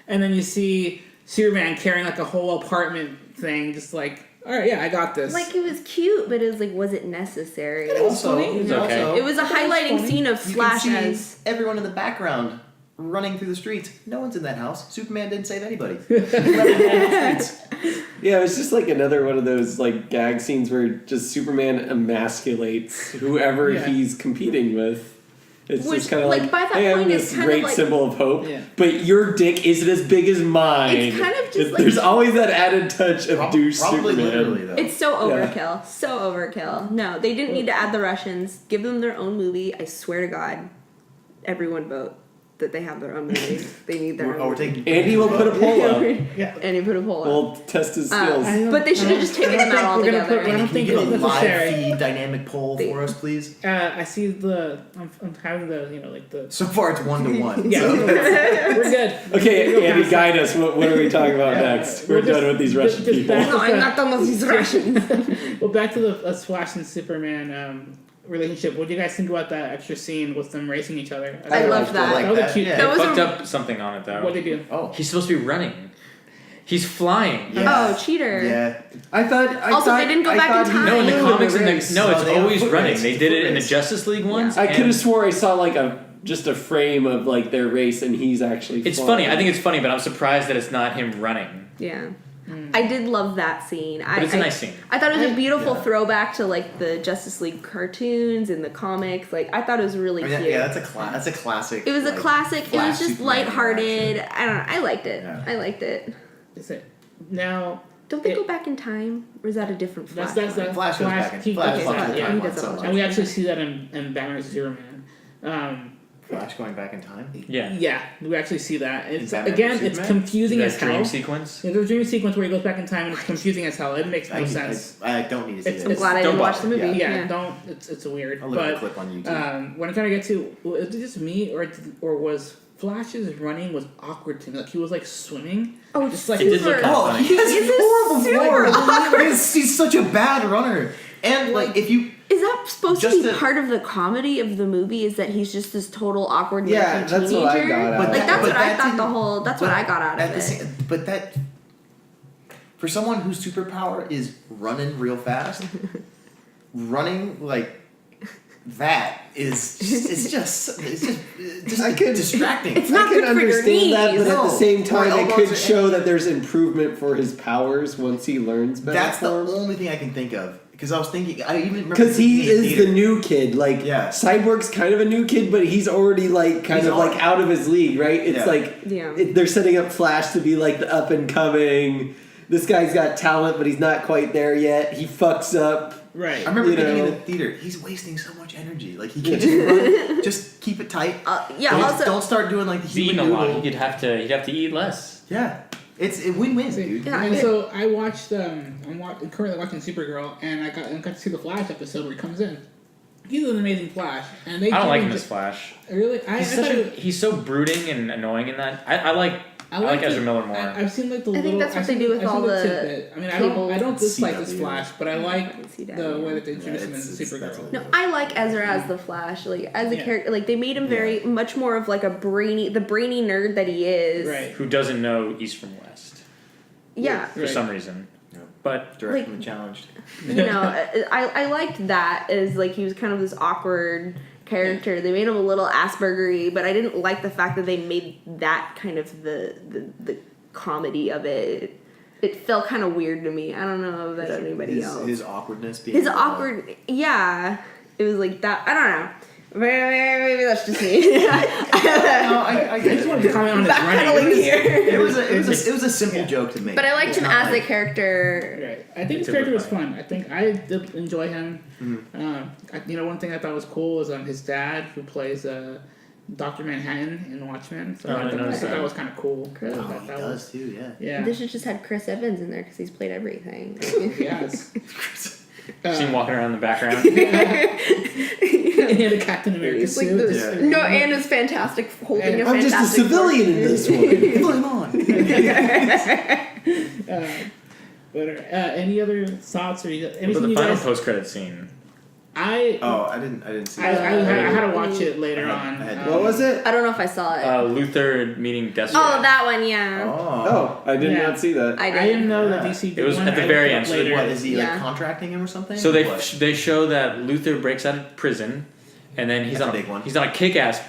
and then you see Superman carrying like a whole apartment thing, just like, all right, yeah, I got this. Like it was cute, but it was like, was it necessary? Also, It's okay. It was a highlighting funny. scene of you Flash can see as. everyone in the background running through the streets. No one's in that house. Superman didn't save anybody. He left them all in the streets. Yeah, it's just like another one of those like gag scenes where just Superman emasculates whoever Yeah. he's competing with. It's Which, just kind of like, like, by that hey, I'm point, it's this kind of great like- symbol of hope, Yeah. but your dick isn't as big as mine. It's kind of just like- There's always that added touch of douche Probably Superman. literally though. It's so overkill. So overkill. No, they didn't need to add the Russians. Give them their own movie. I swear to God, everyone vote that they have their own movie. They need their We're own movie. taking. Andy will put a poll up. yeah. And you put a poll up. We'll test his skills. But they should have just taken them out We're gonna altogether. put- I don't Can you think get a it's live necessary. feed dynamic poll They- for us, please? I see I'm having the like the. So far, it's 1-1. Yeah, So we're good. Okay, Andy, guide us. What are we talking about next? We're done with these Russian just people. back- No, I'm not done with these Russians. Well, back to the Flash and Superman relationship. What do you guys think about that extra scene with them racing each other? I loved that. Like That was that. cute. Yeah. That was Fucked a- up something on it though. What they do? Oh. He's supposed to be running. He's flying. Yeah. Oh, cheater. Yeah. I thought. Also, they didn't go back in time. No, in the Flew comics, in the it's No, they have always foot running. race. They did it in the Foot race. Justice League ones. I could and have swore I saw like just a frame of like their race, and he's actually. It's flying. funny. I think it's funny, but I'm surprised that it's not him running. Yeah. I did love that scene. But it's a nice scene. I thought it was a beautiful Yeah. throwback to like the Justice League cartoons and the comics. Like I thought it was really I mean, cute. yeah, that's a classic. It was a like, classic. It Flash was just Superman lighthearted. interaction. I don't know. I liked it. Yeah. I liked it. Is it now? Don't they It- go back in time, or is that a different Flash? That's that. Flash goes back in. he Flash does fucks that, with yeah. time. He does so it all much. And we actually see that in Batman vs Superman. Flash going back in time. Yeah. Yeah, we actually see that. It's Batman again, vs it's Superman? confusing That as hell. dream sequence. Yeah, there's a dream sequence where he goes back in time and it's confusing as hell. It makes no sense. I don't need to see It's- I'm this. glad I Don't didn't watch bother. the movie. Yeah, don't. It's weird. I'll look at a But clip on YouTube. what I'm trying to get to, is it just me or was Flash's running was awkward to me? Like he was like swimming. Oh, Just like It did look super. kind of Oh, funny. he has This is horrible super form. He's such a bad runner. And like, if you Is that supposed to Just be a- part of the comedy of the movie? Is that he's just this total awkward Yeah, teenager? that's what I got out of Like it. that's But what I that thought the didn't- whole. That's what but I got out at of the it. same, but that for someone whose superpower is running real fast, running like that is just I could- distracting. It's not I can good for your understand that, but knees. at the No. same time, My it elbows could are- show that there's improvement for his powers once he learns better That's the forms. only thing I can think of Because I was thinking, I even remember Because he thinking in is theater, the new kid. Like, Yeah. Cyborg's kind of a new kid, but he's already like kind He's of like already- out of his league, right? It's Yeah. like Yeah. they're setting up Flash to be like the up and coming. This guy's got talent, but he's not quite there yet. He fucks up. Right. I remember You thinking in know. the theater, he's wasting so much energy. Like he can just, just keep it tight. Yeah. Don't, Also, don't start doing like the He's eating human a lot. noodle. He'd have to eat less. Yeah, it's a win-win, See, dude. Yeah. and so I watched. I'm currently watching Supergirl, and I got to see the Flash episode where he comes in. He's an amazing Flash, and they. I don't like him changed as Flash. it. Really, I He's thought such it- he's so brooding and annoying in that. I like Ezra Miller more. I've seen like the I think little. that's what I've they seen do with I've seen all the tidbit. I mean, cable I don't dislike this CW. Flash, but I like CW. the way that they Yeah, introduced him in that's Supergirl. no, I like Ezra as the Flash. Like as a Yeah. character, like they made him very much more of like the brainy nerd that he is. Right. Who doesn't know East from West Yeah. for Right. some reason. Yeah. But Directionally challenged. You know, I liked that as like he was kind of this awkward character. They made him a little Aspergery, but I didn't like the fact that they made that kind of the comedy of it. It felt kind of weird to me. I don't know about anybody else. His awkwardness being His awkward, yeah. It was like that. I don't know. Maybe that's just me. No, I I just wanted to comment on his Backpedaling running. here. it was a simple joke to make. But I liked It's him not as like- a character. Right. I think his It's character was funny. fun. I think I did enjoy him. One thing I thought was cool was his dad, who plays Dr. Manhattan in Watchmen. So Oh, I I thought noticed that that. was kind of cool. I Oh, thought He that does too, yeah. Yeah. They should just had Chris Evans in there because he's played everything. Yes. seen walking around in the background. And he had a Captain America He's like suit. this. Yeah. No, and is fantastic holding a I'm just a fantastic. civilian in this one. Flame on. But any other thoughts or anything But the you final guys? post-credit scene. I I didn't see I, that. I had to watch it later I on. had- What was it? I don't know if I saw it. Luther meeting Deathstroke. Oh, that one, yeah. Oh, I did Yeah. not see that. I I did. didn't know that Yeah. DC did It was one. at the I very looked end, up so later. What, is he Yeah. like contracting him or something? So they What? they show that Luther breaks out of prison, and then he's That's on a big one. he's on a kick-ass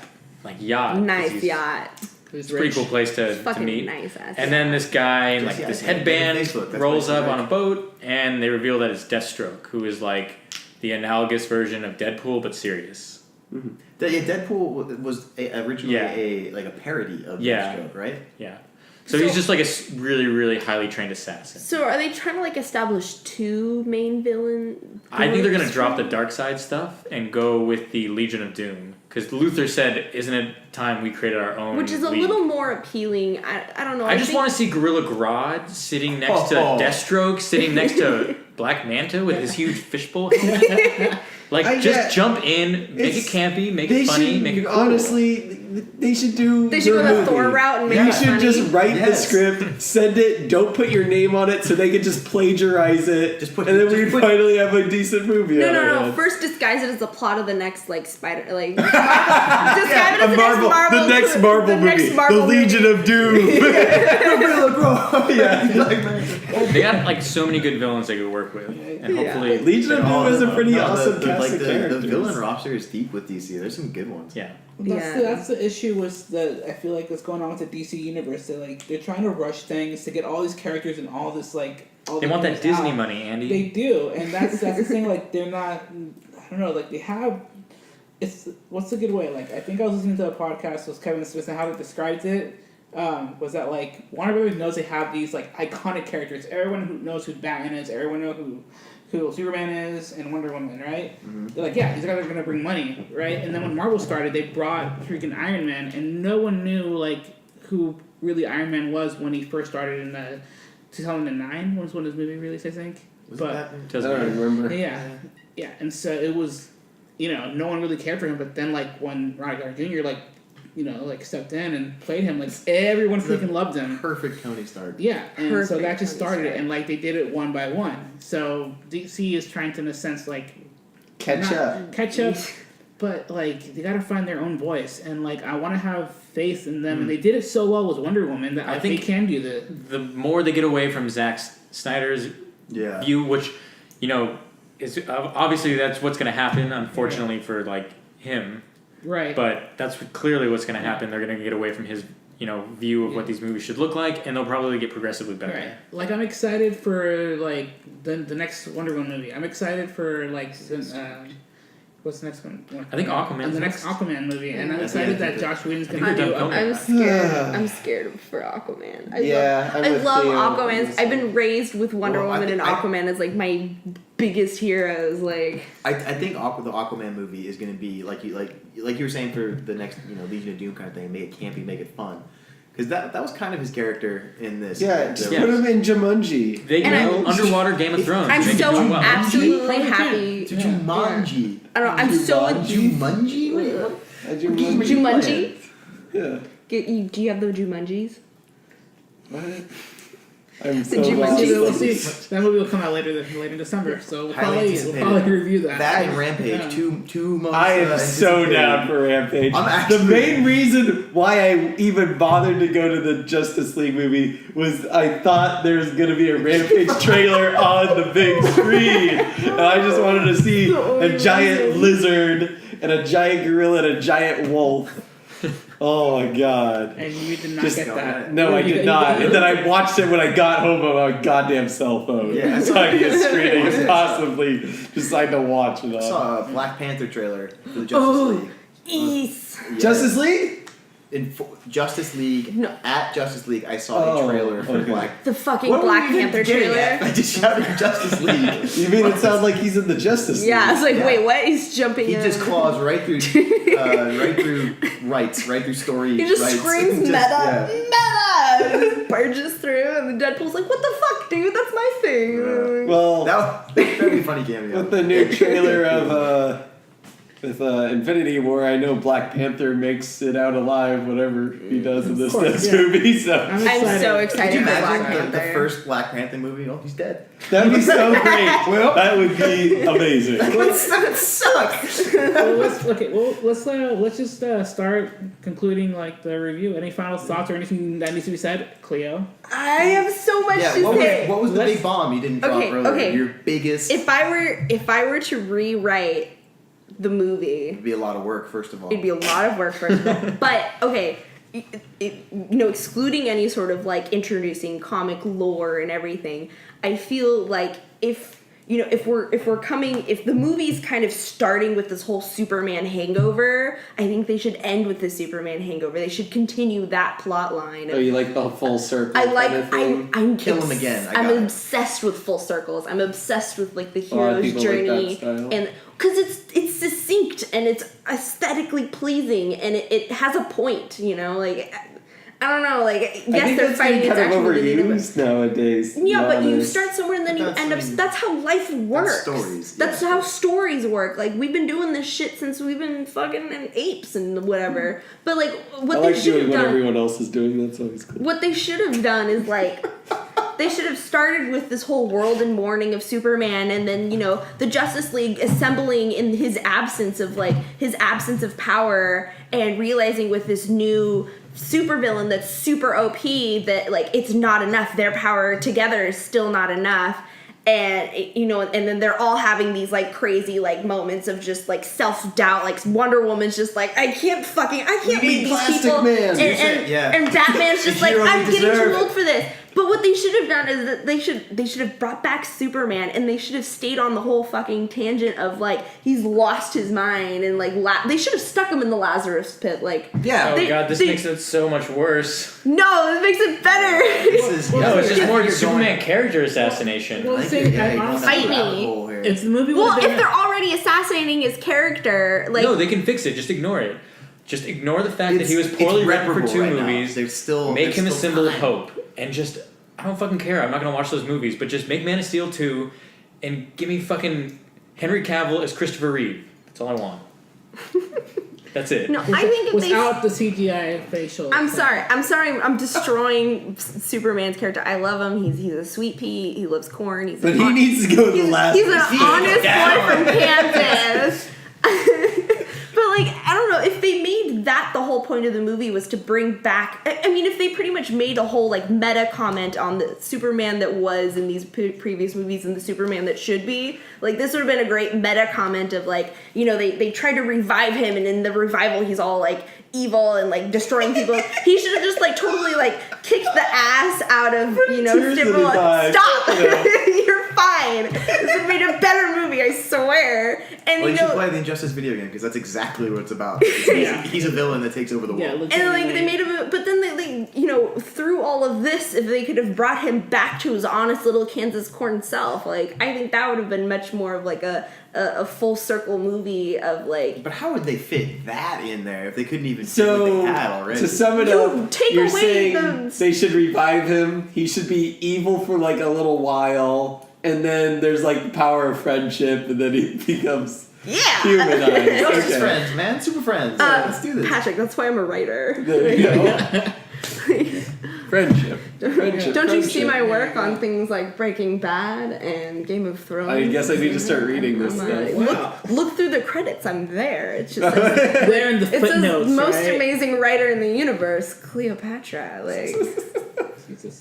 yacht. 'cause Nice he's- yacht. He's It's a pretty rich. cool place to Fucking meet. nice ass. And then this guy in like Yeah, this yeah, headband Facebook, that's rolls what up it's on a like. boat, and they reveal that it's Deathstroke, who is like the analogous version of Deadpool but serious. Deadpool was originally Yeah. a parody of Yeah. Deathstroke, right? Yeah. So he's just like a really really highly trained assassin. So are they trying to like establish two main villain? I think they're gonna groups drop the from- dark side stuff and go with the Legion of Doom because Luther said, "Isn't it time we created our own?" Which is a league?" little more appeling. I don't know. I just think- want to see Gorilla Grodd sitting next to Oh. Deathstroke, sitting next to Black Manta with his huge fishbowl helmet. Like, I just get- jump in, make it It's- campy, make They it funny, should, make it cool. honestly, they should do. They should their go the movie. Thor route and make You it should funny. just write the Yes. script, send it, don't put your name on it, so they can just plagiarize it. Just put- and then just we put- finally have a decent movie. No, out no, of no. it. First, disguise it as the plot of the next, like, Spider, like, describe it as A the Marvel, next Marvel, the next Marvel the movie, next Marvel The Legion movie. of Doom. Gorilla Grodd. Yeah. They got like so many good villains they could work with, and hopefully, Legion of Doom is a pretty awesome the, cast like of the characters. villain roster is deep with DC. There's some good ones. yeah. Yeah. That's the issue with I feel like what's going on with the DC universe. They're trying to rush things to get all these characters and all this like. All They the want that movies Disney out. money, Andy. They do, and that's the thing. Like they're not. I don't know. Like they have. It's what's a good way? Like I think I was listening to a podcast with Kevin Smith and how they described it. Was that like Warner Brothers knows they have these like iconic characters. Everyone who knows who Batman is, everyone knows who Superman is, and Wonder Woman, right? They're like, yeah, these guys are gonna bring money, right? And then when Marvel started, they brought freaking Iron Man, and no one knew like who really Iron Man was when he first started in the 2009 was when his movie released, I think. Was But it Batman? I Doesn't don't matter. remember. yeah, and so it was, no one really cared for him. But then like when Robert Downey Jr. like stepped in and played him, like everyone freaking loved him. Perfect Tony Stark. Yeah, and so Perfect that just Tony started it, Stark. and like they did it one by one. So DC is trying to, in a sense, like Catch not- up. catch up, but like they gotta find their own voice, and like I want to have faith in them, and they did it so well with Wonder Woman that I I think- think they can do the. The more they get away from Zack Snyder's Yeah. view, which is obviously that's what's going to happen. Unfortunately for like him, Right. but that's clearly what's going to happen. They're going to get away from his view of what these movies should look like, and they'll probably get progressively better. Right. Like I'm excited for like the next Wonder Woman movie. I'm excited for like what's the next one? I think Aquaman's the next next. Aquaman movie, and I'm That's excited the that end. Josh Whedon's I gonna think do they're a done I'm scared. I'm scared for Aquaman. I with love Theo. Aquaman. I've been raised with Wonder Well, I Woman and think Aquaman as like my biggest heroes. Like, I think the Aquaman movie is going to be like you were saying for the next Legion of Doom kind of thing. Make it campy, make it fun. Because that was kind of his character in this. Yeah, just The- put him in Jumanji. They And underwater Game of Thrones. I'm Make it so do well. absolutely Probably happy. To Jumanji. I don't know. I'm so Jumanji? Wait, what? Jumanji. Yeah. Do you have the Jumanjis? What? I'm The so Jumanji. lost. We'll see. That movie will come out later in December, so we'll Highly probably review that. That and Rampage, Yeah. two most. I am so anticipated. down for Rampage. I'm actually- The main reason why I even bothered to go to the Justice League movie was I thought there was going to be a Rampage trailer on the big screen. And I just wanted to see a giant lizard and a giant gorilla and a giant wolf. Oh my god. And you did not Just get that. No, I You- did you- not. And then I watched it when I got home on my goddamn cell phone. Yeah. Tiniest screen I could possibly decide to watch it I on. saw a Black Panther trailer for the Justice Oh. League. Ease. Yeah. Justice League? Justice League. No. At Justice League, I saw Oh, a trailer for okay. Black. The fucking What were Black you even Panther getting at? trailer. I just shouted Justice League. You mean it sounds like he's in the Justice League? Yeah, I was like, Yeah. wait, what? He's jumping He in. just claws right through rights, right through story. He just rights. screams Just- meta, yeah. meta, and just barges through, and the Deadpool's like, "What the fuck, dude? That's my thing." Well, That'd be a funny cameo. with the new trailer of with Infinity War, I know Black Panther makes it out alive, whatever he does in this Of course, next yeah. movie. So I'm I'm so Could excited you for Black imagine the Panther. first Black Panther movie? Oh, he's dead. that'd be so great. Well, that would be amazing. That sucks. Well, let's just start concluding like the review. Any final thoughts or anything that needs to be said, Cleo? I have so much Yeah, to say. what was the Let's- big bomb you didn't drop Okay, earlier? okay. Your biggest. If I were to rewrite the movie, It'd be a lot of work, first of all. it'd be a lot of work for it. But okay, excluding any sort of like introducing comic lore and everything, I feel like if the movie's kind of starting with this whole Superman hangover, I think they should end with the Superman hangover. They should continue that plot line. Oh, you like the full circle? I like. kind of thing? I'm Kill him again, I I'm got it. obsessed with full circles. I'm obsessed with like the A lot of hero's people like that journey, style. and because it's succinct and it's aesthetically pleasing and it has a point. Like I don't know. Like I yes, think they're that's fighting been against kind of actual overused nowadays. yeah, to but be you honest. start somewhere and then you That's- end I up. mean, That's how life works. stories, That's yeah. how stories work. Like we've been doing this shit since we've been fucking apes and whatever. But like what I they like should doing have what done. everyone else is doing. That's always cool. What they should have done is like they should have started with this whole world and mourning of Superman, and then the Justice League assembling in his absence of power, and realizing with this new supervillain that's super OP that like it's not enough. Their power together is still not enough. And and then they're all having these like crazy like moments of just like self-doubt. Like Wonder Woman's just like, I can't We lead need these Plastic people. Man. Yeah. And Batman's just The like, hero we I'm getting deserve. too old for this. But what they should have done is that they should have brought back Superman, and they should have stayed on the whole fucking tangent of like he's lost his mind, and like they should have stuck him in the Lazarus pit. Like Yeah. Oh They- god, this they- makes it so much worse. no, this makes it better. This is, No, it's just more you're Superman character assassination. Well, I think see, you're- yeah, I you're going honestly- down Fight a me. rabbit hole here. If the movie Well, was if they're already assassinating his character, like No, they can fix it. Just ignore it. Just ignore the fact that he was It's poorly written for irreparable 2 right now. movies. There's still Make there's him a still symbol of time. hope, and just I don't fucking care. I'm not gonna watch those movies, but just make Man of Steel 2, and give me fucking Henry Cavill as Christopher Reeve. That's all I want. That's it. no, I think if they. without the CGI facial. I'm sorry. I'm destroying Superman's character. I love him. He's a sweet pea. He loves corn. He's But an he hon- needs to go to the last. He's an honest down. boy from Kansas. But like, I don't know if they made that the whole point of the movie was to bring back. I mean, if they pretty much made a whole like meta comment on the Superman that was in these previous movies and the Superman that should be, like this would have been a great meta comment of like, they tried to revive him, and in the revival he's all like evil and like destroying people. He should have just like totally like kicked the ass out of Tears in his Stipple. eyes. Stop! Yeah. You're fine. This would have made a better movie, I swear. And Well, you you should know, play the Injustice video game because that's exactly what it's about. He's a villain that takes over the world. Yeah, and like they made him, but then they through all of this, if they could have brought him back to his honest little Kansas corn self, like I think that would have been much more of like a full circle movie of like. But how would they fit that in there if they couldn't even fit So what they had already? to sum it You up, take you're away saying the- they should revive him. He should be evil for like a little while, and then there's like the power of friendship, and then he becomes Yeah. humanized. Justice Okay. friends, man, super friends. Let's do this. Patrick, that's why I'm a writer. There you go. Friendship. Friendship. Don't you see friendship. my work on things like Breaking Bad and Game of Thrones? I guess I need to start reading this I'm stuff. like, Wow. look through the credits. I'm there. It's just like, There in the it says footnotes, most right? amazing writer in the universe, Cleopatra. Like, Jesus.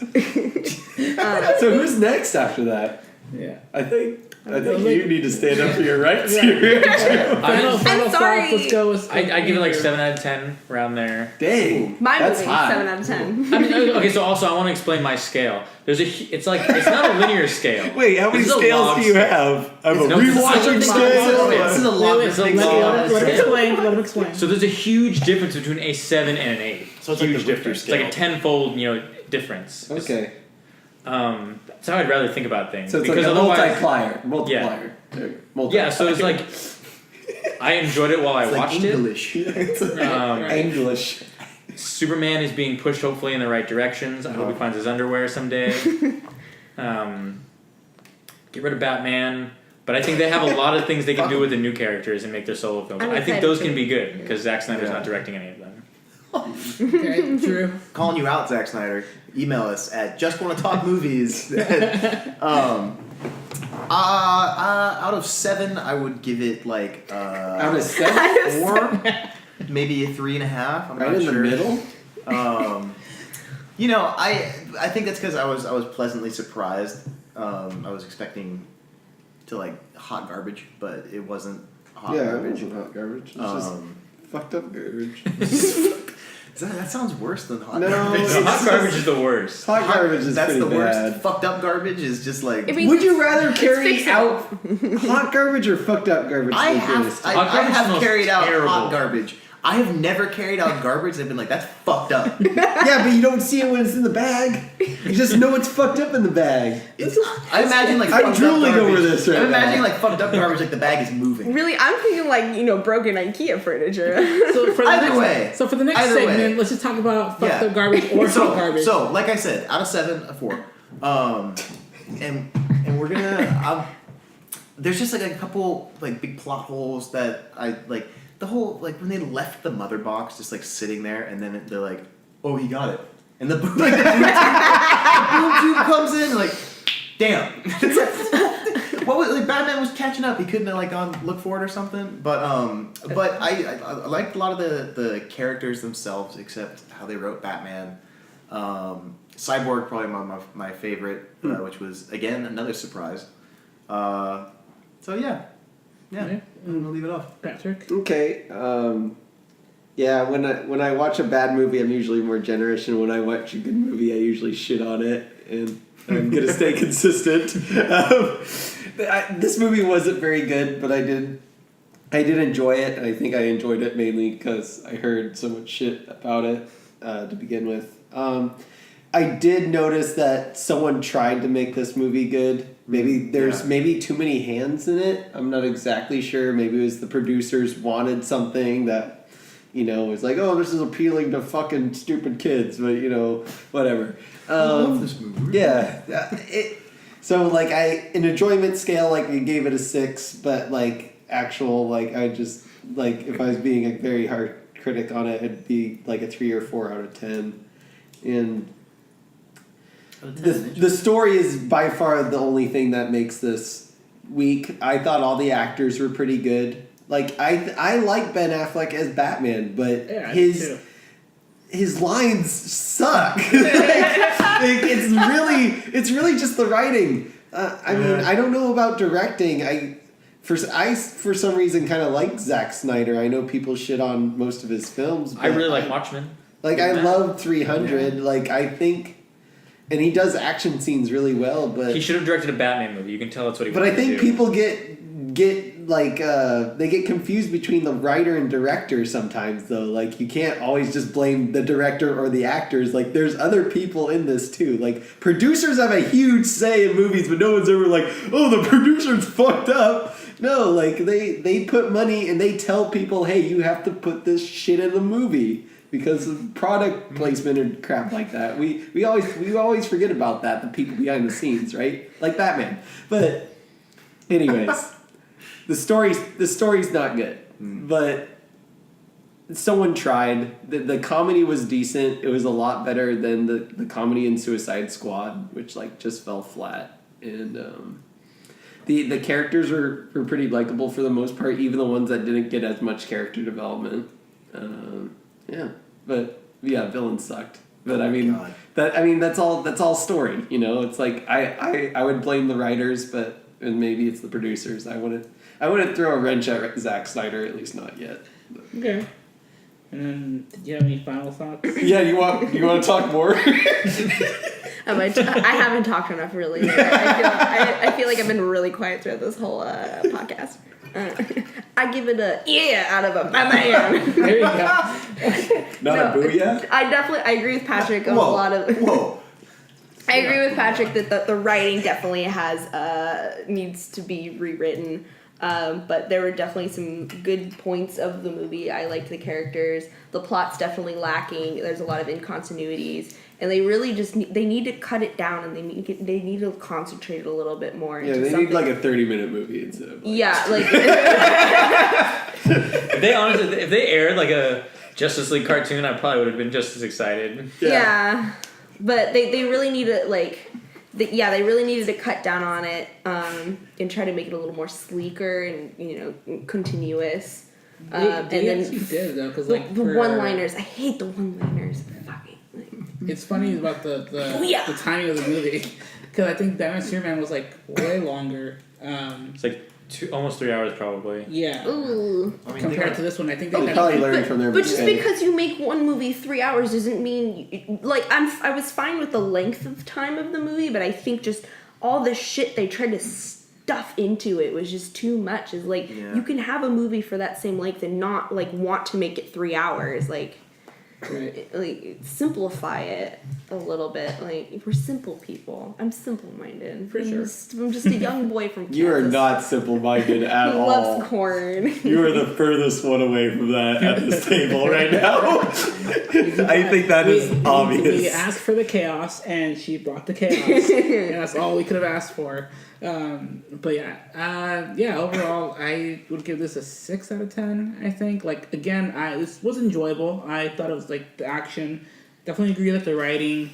So who's next after that? Yeah. I think you need to stand up for your rights here. Final sorry. thoughts. Let's go with. I give it like 7 out of 10 around there. Dang, my that's movie, high. 7 out of 10. I mean, okay, so also I want to explain my scale. It's not a linear scale. Wait, how many This is a scales log do you scale. have? I have a No, this is- rewatching this is- scale. This is a Wait, logarithmic it's a scale. log- let him explain. Let him explain. So there's a huge difference between a 7 and an 8. So it's like huge the Richter difference. It's like a scale. tenfold, difference. Okay, That's how I'd rather think about things. so it's because like a otherwise, multiplier. yeah. So it's like I enjoyed it while I It's like watched English. It's like- it. English. Superman is being pushed hopefully in the right directions. I hope he finds his underwear someday. Get rid of Batman. But I think they have a lot of things they can do with the new characters and make their solo films. I'm I think excited those too. can be good because Zack Snyder's Yeah. not directing any of them. Okay, Drew. Calling you out, Zack Snyder. Email us at justwannatalkmovies. Out of 7, I would give it like Out of 7, 4, maybe a 3.5. I'm right not in sure. the middle. I think that's because I was pleasantly surprised. I was expecting to like hot garbage, but it wasn't hot Yeah, it garbage. wasn't hot garbage. It's just Um, fucked up garbage. that sounds worse than hot No, garbage. it's Hot just- garbage is the worst. Hot garbage is That's pretty the worst. bad. Fucked up garbage is just like. I mean, Would you rather carry fixable. out hot garbage or fucked up garbage? I the have worst? I, Hot I garbage have smells carried out terrible. hot garbage. I have never carried out garbage and been like, that's fucked up. Yeah, but you don't see it when it's in the bag. You just know it's fucked up in the bag. I imagine like I'm fucked up drooling garbage. over this right I'm imagining now. like fucked up garbage, like the bag is moving. really, I'm thinking like, broken IKEA furniture. So for the Either next, way. So for the next Either segment, way. let's just talk about fucked Yeah. up garbage or so, hot garbage. So, like I said, out of 7, a 4. And we're gonna. There's just like a couple like big plot holes that I like. The whole like when they left the mother box just like sitting there, and then they're like, "Oh, he got it," and the boom tube comes in like, damn. It's like, what was like Batman was catching up? He couldn't have like gone look for it or something. But I liked a lot of the characters themselves, except how they wrote Batman. Cyborg probably my favorite, which was again another surprise. So yeah, Yeah. I'm gonna leave it off. Patrick. Okay. Yeah, when I watch a bad movie, I'm usually more generous, and when I watch a good movie, I usually shit on it, and I'm gonna stay consistent. This movie wasn't very good, but I did enjoy it, and I think I enjoyed it mainly because I heard so much shit about it to begin with. I did notice that someone tried to make this movie good. Maybe there's maybe too many hands in it. I'm not exactly sure. Maybe it was the producers wanted something that, was like, oh, this is appealing to fucking stupid kids, but whatever. I love this movie. Yeah. So like an enjoyment scale, like I gave it a 6, but like actual, like I just like if I was being a very hard critic on it, it'd be like a 3 or 4 out of 10. And the story is by far the only thing that makes this weak. I thought all the actors were pretty good. Like I like Ben Affleck as Batman, but Yeah, I do too. his lines suck. it's really just the writing. I mean, I don't know about directing. for some reason kind of like Zack Snyder. I know people shit on most of his films. But I really like Watchmen. Like I love 300. Like I think, and he does action scenes really well. But He should have directed a Batman movie. You can tell that's what he but wanted I think to do. people get like they get confused between the writer and director sometimes though. Like you can't always just blame the director or the actors. Like there's other people in this too. Like producers have a huge say in movies, but no one's ever like, oh, the producer's fucked up. No, like they put money and they tell people, hey, you have to put this shit in the movie because of product placement and crap like that. We always forget about that, the people behind the scenes, right? Like Batman. But anyways, the story's not good. But someone tried. The comedy was decent. It was a lot better than the comedy in Suicide Squad, which like just fell flat. And the characters were pretty likable for the most part, even the ones that didn't get as much character development. Yeah, but yeah, villains sucked. But I mean, God. that's all story. You know, it's like I would blame the writers, and maybe it's the producers. I wouldn't throw a wrench at Zack Snyder, at least not yet. Okay. And then, do you have any final thoughts? Yeah, you want to talk more? I haven't talked enough, really. I feel like I've been really quiet throughout this whole podcast. I give it a yeah out of a my man. There you go. Not a booyah? I agree with Patrick on a lot of. I agree with Patrick that the writing definitely has needs to be rewritten. But there were definitely some good points of the movie. I liked the characters. The plot's definitely lacking. There's a lot of incontinuities, and they really just they need to cut it down, and they need to concentrate a little bit more. Yeah, into they something. need like a 30-minute movie instead of. Like, Yeah, like If they aired like a Justice League cartoon, I probably would have been just as excited. yeah. But they really need to they really needed to cut down on it and try to make it a little more sleeker and continuous. They and then actually did though, because the for- one-liners. I hate the one-liners. Fucking. It's funny about the Yeah. the timing of the movie, because I think Batman Superman was like way longer. It's like almost 3 hours probably. Yeah. Ooh. I mean, Compared to this one, I think They they probably had, learned from their But just mistake. because you make one movie 3 hours doesn't mean I was fine with the length of time of the movie, but I think just all the shit they tried to stuff into it was just too much. Is like Yeah. you can have a movie for that same length and not like want to make it 3 hours. Like simplify it a little bit. Like we're simple people. I'm simple-minded. For sure. I'm just a young boy from Kansas. You are not simple-minded at who all. loves corn. You are the furthest one away from that at this table right now. I think that is we obvious. asked for the chaos, and she brought the chaos, and that's all we could have asked for. But yeah, overall, I would give this a 6 out of 10. I think, like, again, this was enjoyable. I thought it was like the action. Definitely agree that the writing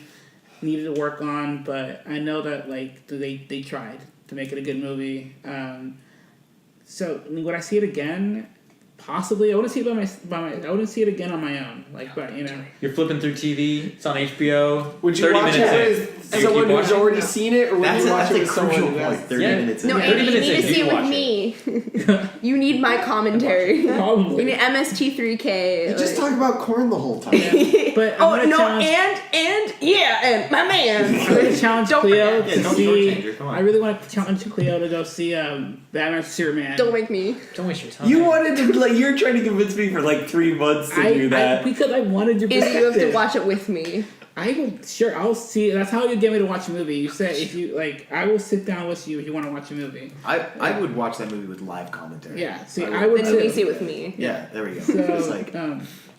needed to work on, but I know that like they tried to make it a good movie. So I mean, would I see it again? Possibly. I wouldn't see it I wouldn't see it again on my own. Like, but you know. You're flipping through TV. It's on HBO. Would you 30 watch it minutes in. with Do you someone keep who's watching? already seen it, or would you watch That's it a with someone crucial who point. has 30 Yeah. minutes in. No, 30 Andy, you minutes need in, to you see it watch with me. You need my commentary. You Probably. need MST3K. You just talk about corn the whole time. But I'm Oh gonna no! challenge- And my man. I'm gonna challenge Don't Cleo forget. to don't see. shortchange her, come on. I really want to challenge Cleo to go see Batman Superman. Don't make me. Don't waste your time. You wanted to, like, you're trying to convince me for like 3 months to do that. Because I wanted your Andy, you have to perspective. watch it with me. I will. Sure, I'll see. That's how you get me to watch a movie. You said if you like, I will sit down with you if you want to watch a movie. I would watch that movie with live commentary. Yeah. See, I would Then you too. can see it with me. Yeah, there we go. So, It's like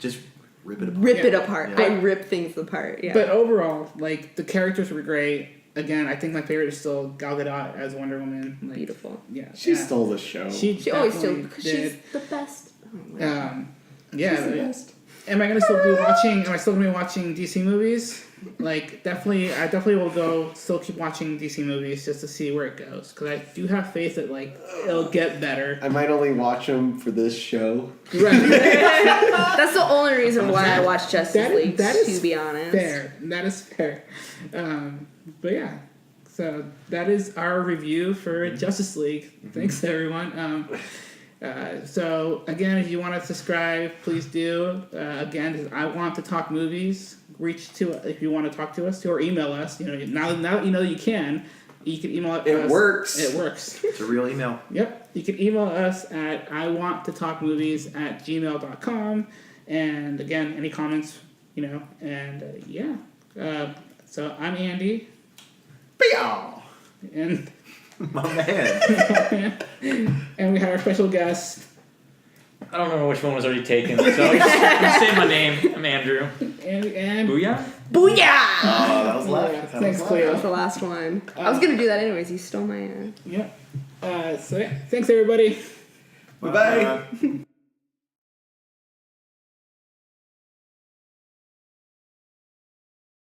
just rip it apart. Rip it Yeah. apart. Yeah. I rip things apart. Yeah. But overall, like the characters were great. Again, I think my favorite is still Gal Gadot as Wonder Woman. Like, Beautiful. Yeah. She yeah. stole the show. She always still definitely because did. she's the best. Oh my God. Yeah. She's the best. Am I gonna still be watching? Am I still gonna be watching DC movies? Like, definitely, I definitely will go. Still keep watching DC movies just to see where it goes, because I do have faith that like it'll get better. I might only watch them for this show. Right. That's the only reason why I watch Justice That- League. that is to be honest. Fair. That is fair. But yeah. So that is our review for Justice League. Thanks, everyone. So again, if you want to subscribe, please do. Again, I want to talk movies. Reach to if you want to talk to us, or email us. Now that you know you can email us. It works. It works. It's a real email. Yep. You can email us at iwanttotalkmovies@gmail.com. And again, any comments, so I'm Andy. Peow! And My man. and we have our special guest. I don't remember which one was already taken, so just say my name. I'm Andrew. And Booyah? Booyah! Oh, that was left. Yeah, That thanks, was Cleo. That was the last one. I was gonna do that anyways. You stole my. Yep. Thanks everybody. Bye bye.